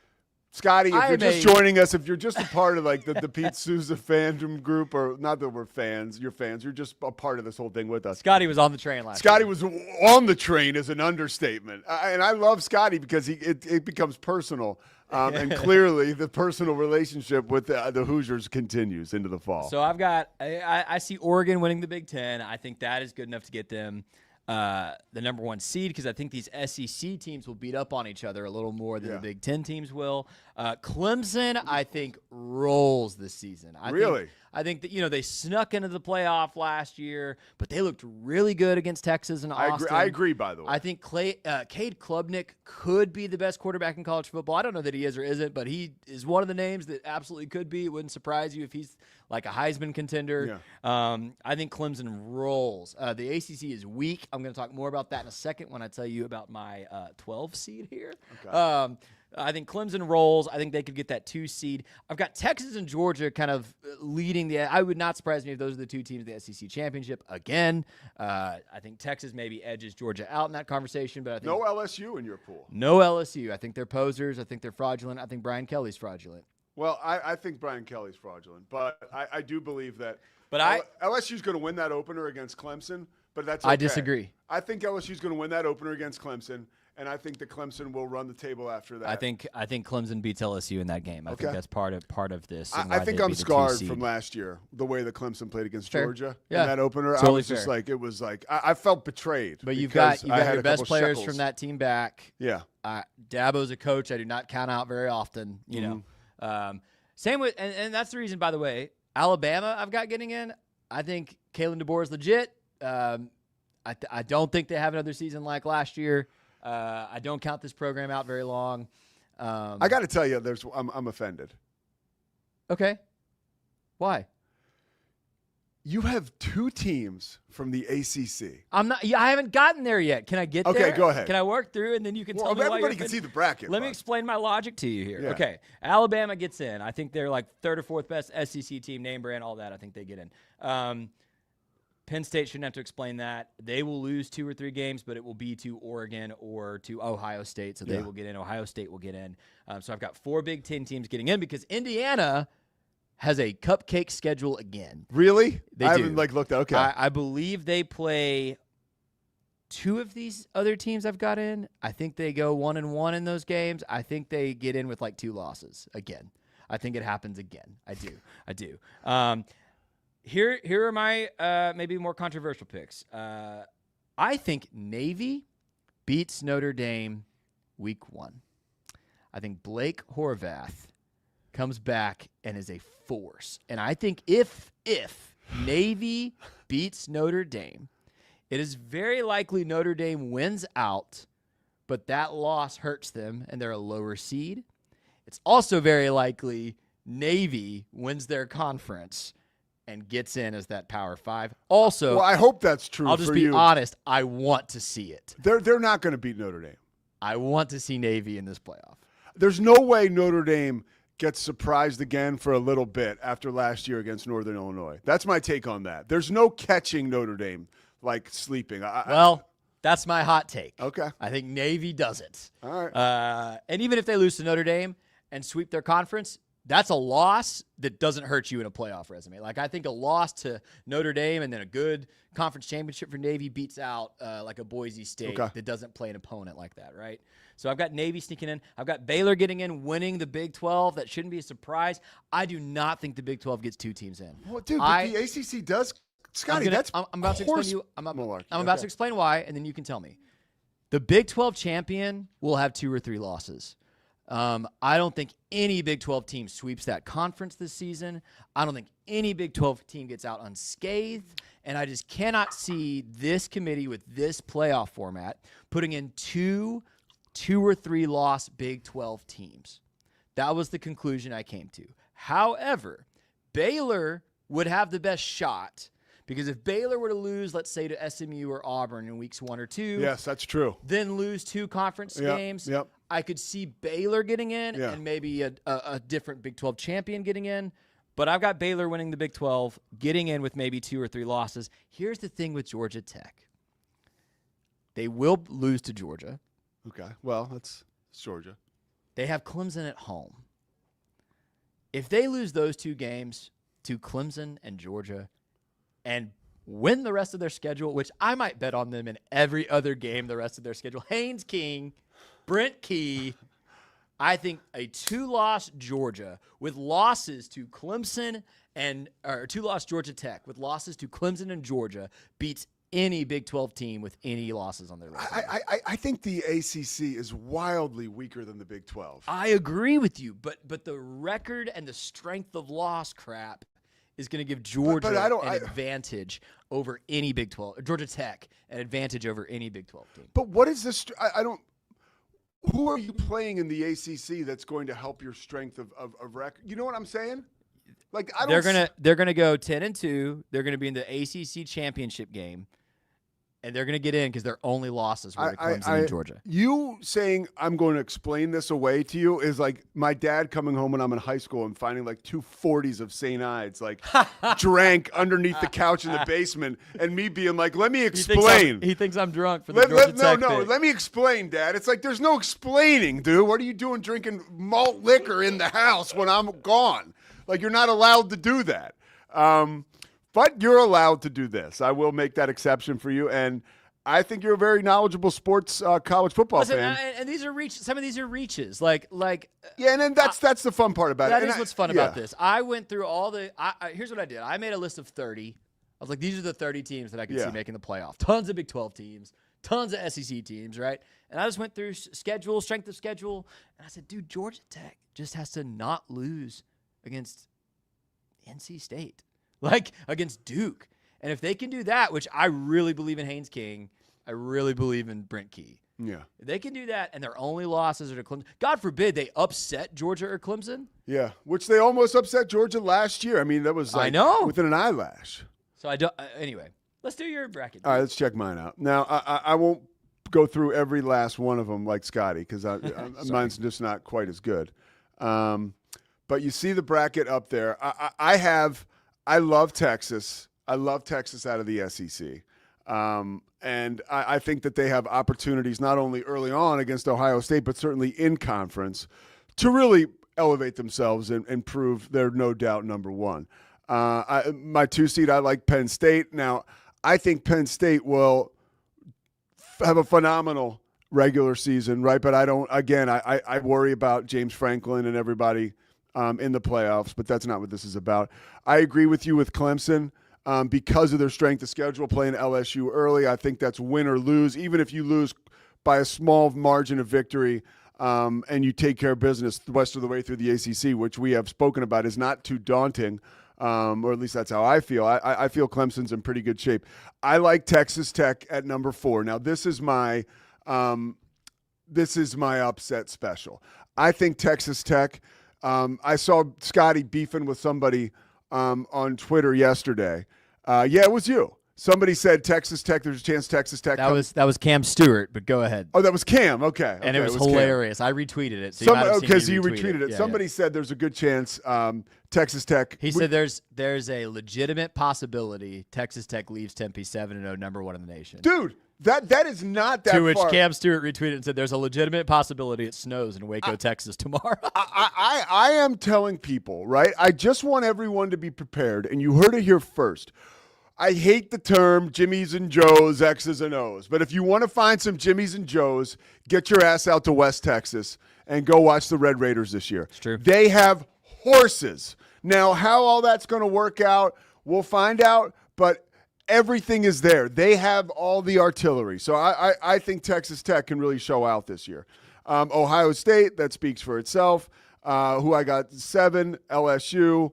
Scotty, if you're just joining us, if you're just a part of like the Pete Sousa fandom group, or not that we're fans, you're just a part of this whole thing with us. Scotty was on the train last Scotty year. was on the train is an understatement. And I love Scotty because it becomes personal. And clearly the personal relationship with the Hoosiers continues into the fall. So I see Oregon winning the Big Ten. I think that is good enough to get them the number 1 seed, because I think these SEC teams will beat up on each other a little more than the Big Ten teams will. Clemson, I think, rolls this season. I think that they snuck into the playoff last year, but they looked really good against Texas and Austin. I agree, by the way. I think Cade Klubnik could be the best quarterback in college football. I don't know that he is or isn't, but he is one of the names that absolutely could be. It wouldn't surprise you if he's like a Heisman contender. I think Clemson rolls. The ACC is weak. I'm going to talk more about that in a second when I tell you about my 12 seed here. Okay. I think Clemson rolls. I think they could get that 2 seed. I've got Texas and Georgia kind of leading the. I would not surprise me if those are the 2 teams in the SEC championship again. I think Texas maybe edges Georgia out in that conversation, but I think no LSU in your pool. No LSU. I think they're posers. I think they're fraudulent. I think Brian Kelly's fraudulent. Well, I think Brian Kelly's fraudulent, but I do believe that. But LSU's going to win that opener against Clemson, but that's okay. I disagree. I think LSU's going to win that opener against Clemson. And I think that Clemson will run the table after that. I think Clemson beats LSU in that game. I think that's part of this. I think I'm scarred from last year, the way that Clemson played against Georgia in that opener. Totally I was just like, it was like I felt betrayed. But you've got your best players shekels from that team back. Yeah. Dabo's a coach I do not count out very often. You know, same with and that's the reason. By the way, Alabama I've got getting in. I think Kalen DeBoer is legit. I don't think they have another season like last year. I don't count this program out very long. I got to tell you, I'm offended. Okay. Why? You have 2 teams from the ACC. I haven't gotten there yet. Can I get there? Okay, go ahead. Can I work through and then you can tell me why everybody can see the bracket. Let me explain my logic to you here. Yeah. Okay. Alabama gets in. I think they're like 3rd or 4th best SEC team, name brand, all that. I think they get in. Penn State shouldn't have to explain that. They will lose 2 or 3 games, but it will be to Oregon or to Ohio State, so they will get in. Ohio State will get in. So I've got 4 Big Ten teams getting in because Indiana has a cupcake schedule again. Really? They I do. haven't looked. Okay. I believe they play 2 of these other teams I've got in. I think they go 1-1 in those games. I think they get in with like 2 losses again. I think it happens again. I do. Here are my maybe more controversial picks. I think Navy beats Notre Dame week 1. I think Blake Horvath comes back and is a force. And I think if Navy beats Notre Dame, it is very likely Notre Dame wins out, but that loss hurts them and they're a lower seed. It's also very likely Navy wins their conference and gets in as that Power 5. Also, well, I hope that's true. I'll just for be you. honest. I want to see it. They're not going to beat Notre Dame. I want to see Navy in this playoff. There's no way Notre Dame gets surprised again for a little bit after last year against Northern Illinois. That's my take on that. There's no catching Notre Dame like sleeping. That's my hot take. Okay. I think Navy does it. All right. And even if they lose to Notre Dame and sweep their conference, that's a loss that doesn't hurt you in a playoff resume. Like, I think a loss to Notre Dame and then a good conference championship for Navy beats out like a Boise State that doesn't play an opponent like that, right? So I've got Navy sneaking in. I've got Baylor getting in, winning the Big 12. That shouldn't be a surprise. I do not think the Big 12 gets 2 teams in. Well, dude, but the ACC does. Scotty, I'm about to explain to you. I'm about to explain why, and then you can tell me. The Big 12 champion will have 2 or 3 losses. I don't think any Big 12 team sweeps that conference this season. I don't think any Big 12 team gets out unscathed. And I just cannot see this committee with this playoff format putting in 2 or 3 loss Big 12 teams. That was the conclusion I came to. However, Baylor would have the best shot. Because if Baylor were to lose, let's say, to SMU or Auburn in weeks 1 or 2. Yes, that's true. Then lose 2 conference games. I could see Baylor getting in and maybe a different Big 12 champion getting in. But I've got Baylor winning the Big 12, getting in with maybe 2 or 3 losses. Here's the thing with Georgia Tech. They will lose to Georgia. Okay. Well, that's Georgia. They have Clemson at home. If they lose those 2 games to Clemson and Georgia and win the rest of their schedule, which I might bet on them in every other game the rest of their schedule, Haynes King, Brent Key, I think a 2-loss Georgia with losses to Clemson or 2-loss Georgia Tech with losses to Clemson and Georgia beats any Big 12 team with any losses on their resume. I think the ACC is wildly weaker than the Big 12. I agree with you, but the record and the strength of loss crap is going to give Georgia an advantage over any Big 12. Georgia Tech an advantage over any Big 12 team. But what is this? I don't. Who are you playing in the ACC that's going to help your strength of record? You know what I'm saying? Like I They're don't. they're gonna go 10-2. They're gonna be in the ACC championship game, and they're gonna get in because their only losses were to Clemson and Georgia. You saying I'm going to explain this away to you is like my dad coming home when I'm in high school and finding like 2 40s of St. Ides, like drank underneath the couch in the basement, and me being like, "Let me explain." He thinks I'm drunk for the Georgia Tech pick. Let me explain, Dad. It's like there's no explaining, dude. What are you doing drinking malt liquor in the house when I'm gone? Like, you're not allowed to do that. But you're allowed to do this. I will make that exception for you. And I think you're a very knowledgeable sports college football fan. And these are some of these are reaches. Like yeah, and then that's the fun part about it. That is what's fun about this. I went through all the here's what I did. I made a list of 30. I was like, these are the 30 teams that I could see making the playoff. Tons of Big 12 teams, tons of SEC teams, right? And I just went through schedule, strength of schedule, and I said, dude, Georgia Tech just has to not lose against NC State, like against Duke. And if they can do that, which I really believe in Haynes King, I really believe in Brent Key. Yeah. If they can do that and their only losses are to Clemson, God forbid they upset Georgia or Clemson. Yeah, which they almost upset Georgia last year. I mean, that was like I know. within an eyelash. So I don't. Anyway, let's do your bracket. All right, let's check mine out. Now, I won't go through every last one of them like Scotty because mine's just not quite as good. But you see the bracket up there. I love Texas. I love Texas out of the SEC. And I think that they have opportunities not only early on against Ohio State, but certainly in conference to really elevate themselves and prove they're no doubt number one. My 2 seed, I like Penn State. Now, I think Penn State will have a phenomenal regular season, right? But I don't, again, I worry about James Franklin and everybody in the playoffs, but that's not what this is about. I agree with you with Clemson. Because of their strength of schedule, playing LSU early, I think that's win or lose. Even if you lose by a small margin of victory and you take care of business the rest of the way through the ACC, which we have spoken about, is not too daunting, or at least that's how I feel. I feel Clemson's in pretty good shape. I like Texas Tech at number 4. Now, this is my upset special. I think Texas Tech. I saw Scotty beefing with somebody on Twitter yesterday. Yeah, it was you. Somebody said Texas Tech. There's a chance Texas Tech. That was Cam Stewart, but go ahead. Oh, that was Cam. Okay, and it was hilarious. Cam. I retweeted it. So you retweeted it. Somebody said there's a good chance Texas Tech. He said there's a legitimate possibility Texas Tech leaves Tempe 7-0, number 1 in the nation. Dude, that is not that far. To which Cam Stewart retweeted and said there's a legitimate possibility it snows in Waco, Texas tomorrow. I am telling people, right? I just want everyone to be prepared, and you heard it here first. I hate the term Jimmys and Joes, X's and O's. But if you want to find some Jimmys and Joes, get your ass out to West Texas and go watch the Red Raiders this year. It's true. They have horses. Now, how all that's going to work out, we'll find out. But everything is there. They have all the artillery. So I think Texas Tech can really show out this year. Ohio State, that speaks for itself. Who I got 7, LSU.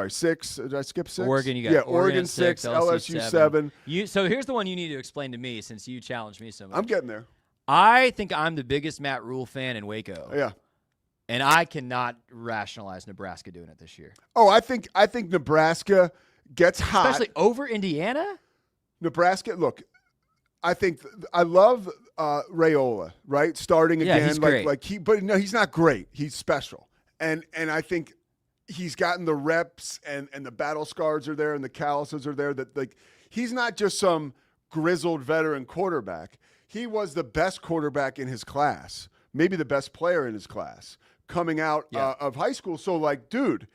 6. Did I skip 6? Oregon, you got Oregon 6, LSU 7. So here's the one you need to explain to me since you challenged me so much. I'm getting there. I think I'm the biggest Matt Rule fan in Waco. Yeah. And I cannot rationalize Nebraska doing it this year. Oh, I think Nebraska gets hot. Especially over Indiana? Nebraska, look, I love Raiola, right? Starting again. Yeah, he's great. But no, he's not great. He's special. And I think he's gotten the reps and the battle scars are there and the calluses are there that he's not just some grizzled veteran quarterback. He was the best quarterback in his class, maybe the best player in his class coming out of high school. So dude,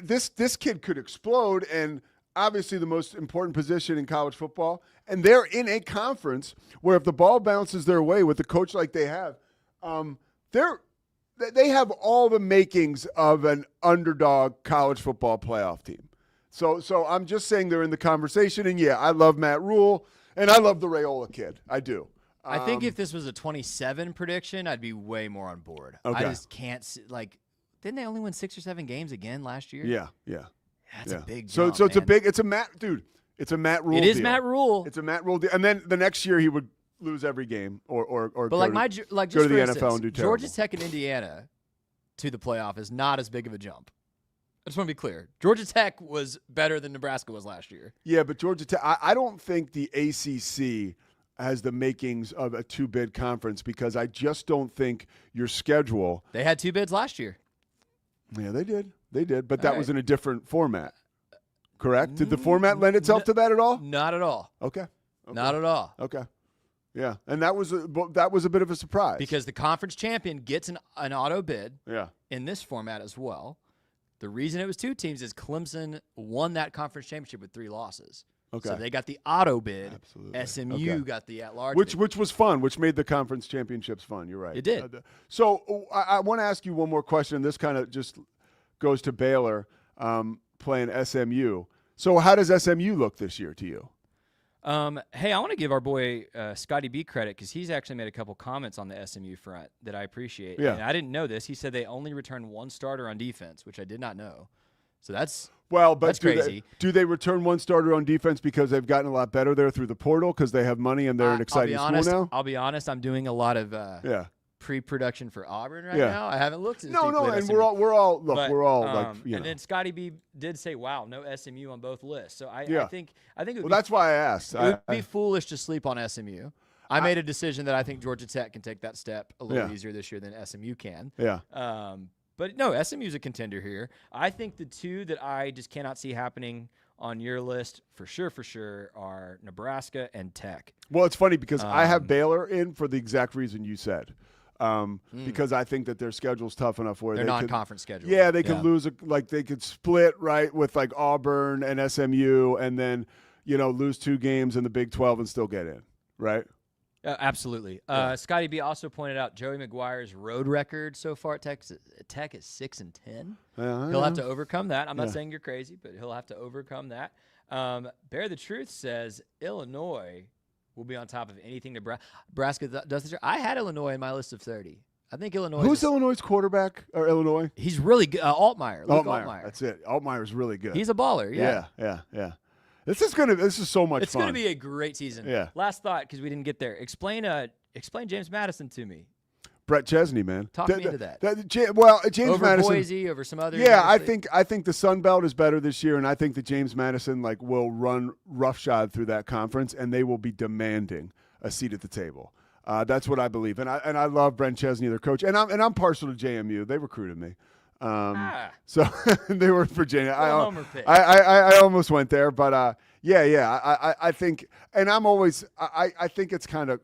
this kid could explode, and obviously the most important position in college football. And they're in a conference where if the ball bounces their way with a coach like they have, they have all the makings of an underdog college football playoff team. So I'm just saying they're in the conversation. And, yeah, I love Matt Rule, and I love the Raiola kid. I do. I think if this was a 27 prediction, I'd be way more on board. Okay. I just can't see, didn't they only win 6 or 7 games again last year? Yeah. That's a big jump, So it's a Matt Rule It is deal. Matt Rule. It's a Matt Rule deal. And then the next year he would lose every game or but go like to, my go just to the for NFL and do terrible. Georgia Tech and Indiana to the playoff is not as big of a jump. I just want to be clear. Georgia Tech was better than Nebraska was last year. Yeah, but Georgia Tech, I don't think the ACC has the makings of a two-bid conference because I just don't think your schedule. They had 2 bids last year. Yeah, they did. They did, but that was in a different format. Correct? Did the format lend itself to that at all? Not at all. Okay. Not at all. Okay. Yeah, and that was a bit of a surprise because the conference champion gets an auto bid. Yeah. In this format as well. The reason it was 2 teams is Clemson won that conference championship with 3 losses. Okay. So they got the auto bid. Absolutely. SMU got the at-large which bid. which was fun, which made the conference championships fun. You're right. It did. So I want to ask you one more question. This kind of just goes to Baylor playing SMU. So how does SMU look this year to you? Hey, I want to give our boy Scotty B credit because he's actually made a couple comments on the SMU front that I appreciate. Yeah. And I didn't know this. He said they only returned 1 starter on defense, which I did not know. So that's crazy. Do they return 1 starter on defense because they've gotten a lot better there through the portal because they have money and they're an exciting school now? I'll be honest. I'm doing a lot of pre-production for Auburn right now. I haven't looked at and we're all And then Scotty B did say, "Wow, no SMU on both lists." So I think it would that's why I asked. It would be foolish to sleep on SMU. I made a decision that I think Georgia Tech can take that step a little easier this year than SMU can. Yeah. But no, SMU's a contender here. I think the 2 that I just cannot see happening on your list for sure are Nebraska and Tech. Well, it's funny because I have Baylor in for the exact reason you said. Because I think that their schedule's tough enough where their they non-conference schedule. Yeah, they could lose they could split right with like Auburn and SMU, and then lose 2 games in the Big 12 and still get in, right? Absolutely. Scotty B also pointed out Joey McGuire's road record so far at Tech is 6-10. He'll have to overcome that. I'm not saying you're crazy, but he'll have to overcome that. Bear the Truth says Illinois will be on top of anything Nebraska does this year. I had Illinois in my list of 30. I think Illinois. Who's Illinois' quarterback or Illinois? He's really good. Altmaier. Altmaier. That's it. Altmaier's really good. He's a baller. Yeah. This is so much fun. It's gonna be a great season. Yeah. Last thought because we didn't get there. Explain James Madison to me. Brett Chesney, man. Talk me into that. James over Madison. Boise, over some other. Yeah, I think the Sun Belt is better this year, and I think that James Madison will run roughshod through that conference, and they will be demanding a seat at the table. That's what I believe, and I love Brent Chesney, their coach, and I'm partial to JMU. They recruited me, so they were in Virginia. I almost went there, but I think, and I think it's kind of.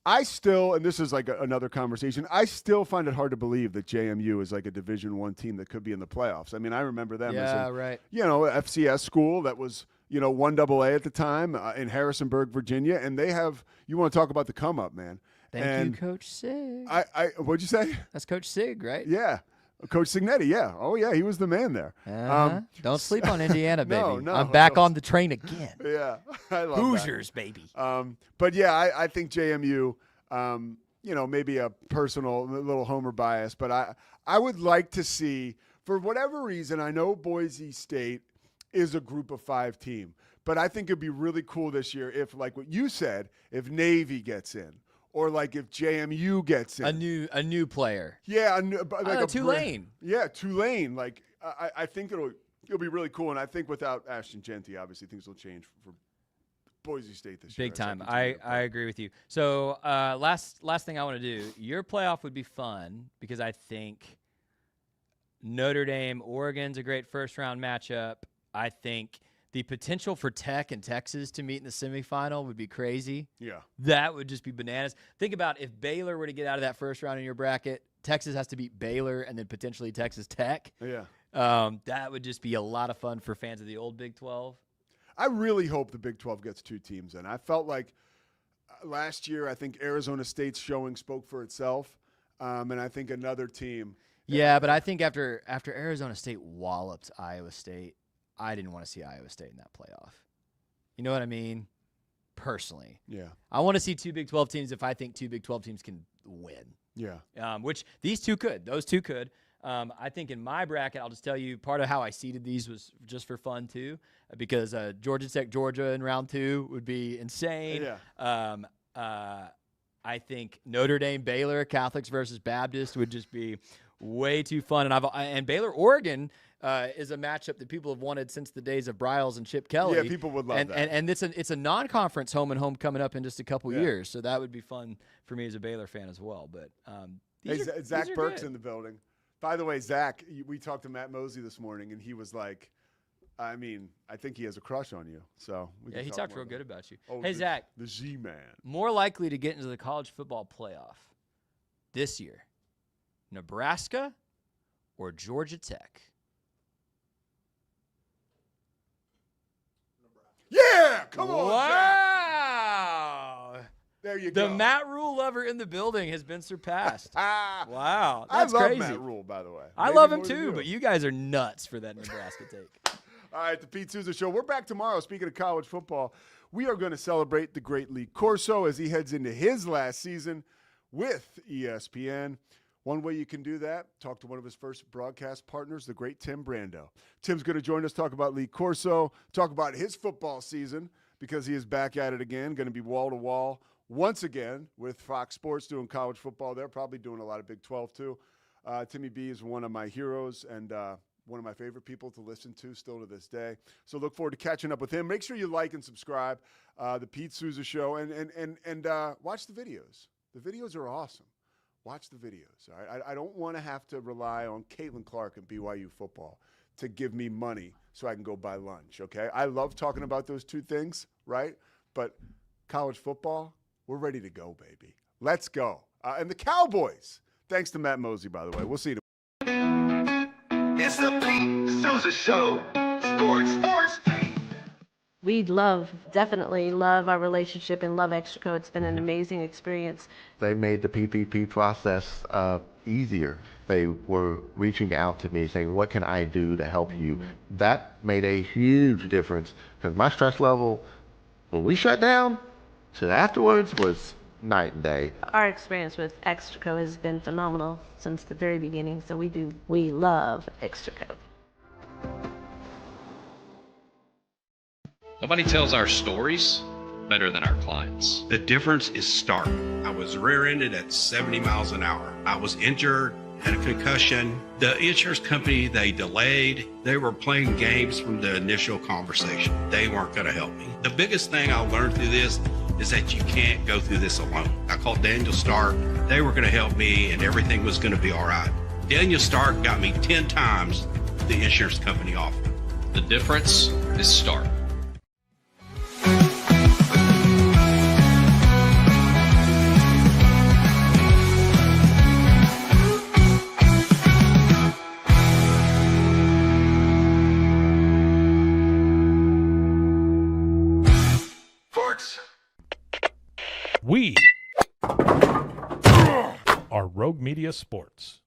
I still, and this is like another conversation, I still find it hard to believe that JMU is like a Division I team that could be in the playoffs. I mean, I remember them as a FCS school that was, 1AA at the time in Harrisonburg, Virginia, and they have, you want to talk about the come up, man. Thank you, Coach Sig. What'd you say? That's Coach Sig, right? Yeah. Coach Signetti, yeah. Oh, yeah, he was the man there. Don't sleep on Indiana, baby. No, I'm back on the train again. Yeah, I love Hoosiers, baby. But yeah, I think JMU, maybe a personal little homer bias, but I would like to see, for whatever reason, I know Boise State is a group of 5 team, but I think it'd be really cool this year if, like what you said, if Navy gets in. Or like if JMU gets in. A new player. Yeah, like Tulane. Tulane. Like I think it'll be really cool, and I think without Ashton Genty, obviously things will change for Boise State this year. Big time. I agree with you. So last thing I want to do. Your playoff would be fun because I think Notre Dame, Oregon's a great first round matchup. I think the potential for Tech and Texas to meet in the semifinal would be crazy. Yeah. That would just be bananas. Think about if Baylor were to get out of that first round in your bracket, Texas has to beat Baylor and then potentially Texas Tech. Yeah. That would just be a lot of fun for fans of the old Big 12. I really hope the Big 12 gets 2 teams in. I felt like last year, I think Arizona State's showing spoke for itself, and I think another team. Yeah, but I think after Arizona State walloped Iowa State, I didn't want to see Iowa State in that playoff. You know what I mean? Personally. Yeah. I want to see 2 Big 12 teams if I think 2 Big 12 teams can win. Yeah. Which these 2 could. Those 2 could. I think in my bracket, I'll just tell you, part of how I seeded these was just for fun, too, because Georgia Tech, Georgia in round 2 would be insane. Yeah. I think Notre Dame, Baylor, Catholics versus Baptist would just be way too fun. And Baylor, Oregon, is a matchup that people have wanted since the days of Bryles and Chip Kelly. Yeah, people would love that. And it's a non-conference home and home coming up in just a couple years, so that would be fun for me as a Baylor fan as well. But Zach Burke's in the building. By the way, Zach, we talked to Matt Mosley this morning, and he was like, I mean, I think he has a crush on you. So yeah, he talked real good about you. Oh, hey, Zach, the Z-Man. More likely to get into the college football playoff this year, Nebraska or Georgia Tech? Yeah, come on, wow. Zach. There you go. The Matt Rule lover in the building has been surpassed. Wow, I that's love crazy. Matt Rule, by the way. I Maybe love him more than too, you. but you guys are nuts for that Nebraska take. All right, the Pete Sousa Show. We're back tomorrow. Speaking of college football, we are going to celebrate the great Lee Corso as he heads into his last season with ESPN. One way you can do that, talk to one of his first broadcast partners, the great Tim Brando. Tim's going to join us, talk about Lee Corso, talk about his football season because he is back at it again, going to be wall-to-wall once again with Fox Sports doing college football. They're probably doing a lot of Big 12 too. Timmy B is one of my heroes and one of my favorite people to listen to still to this day. So look forward to catching up with him. Make sure you like and subscribe, the Pete Sousa Show, and watch the videos. The videos are awesome. Watch the videos. All right? I don't want to have to rely on Caitlin Clark and BYU football to give me money so I can go buy lunch, okay? I love talking about those two things, right? But college football, we're ready to go, baby. Let's go. And the Cowboys. Thanks to Matt Mosley, by the way. We'll see you tomorrow. It's the Pete Sousa Show. Sports. We definitely love our relationship and love Extraco. It's been an amazing experience. They made the PPP process easier. They were reaching out to me saying, what can I do to help you? That made a huge difference because my stress level, when we shut down, to afterwards was night and day. Our experience with Extraco has been phenomenal since the very beginning, so we love Extraco. Nobody tells our stories better than our clients. The difference is stark. I was rear-ended at 70 miles an hour. I was injured, had a concussion. The insurance company, they delayed. They were playing games from the initial conversation. They weren't going to help me. The biggest thing I learned through this is that you can't go through this alone. I called Daniel Stark. They were going to help me and everything was going to be all right. Daniel Stark got me 10 times the insurance company offered. The difference is stark. We are Rogue Media Sports.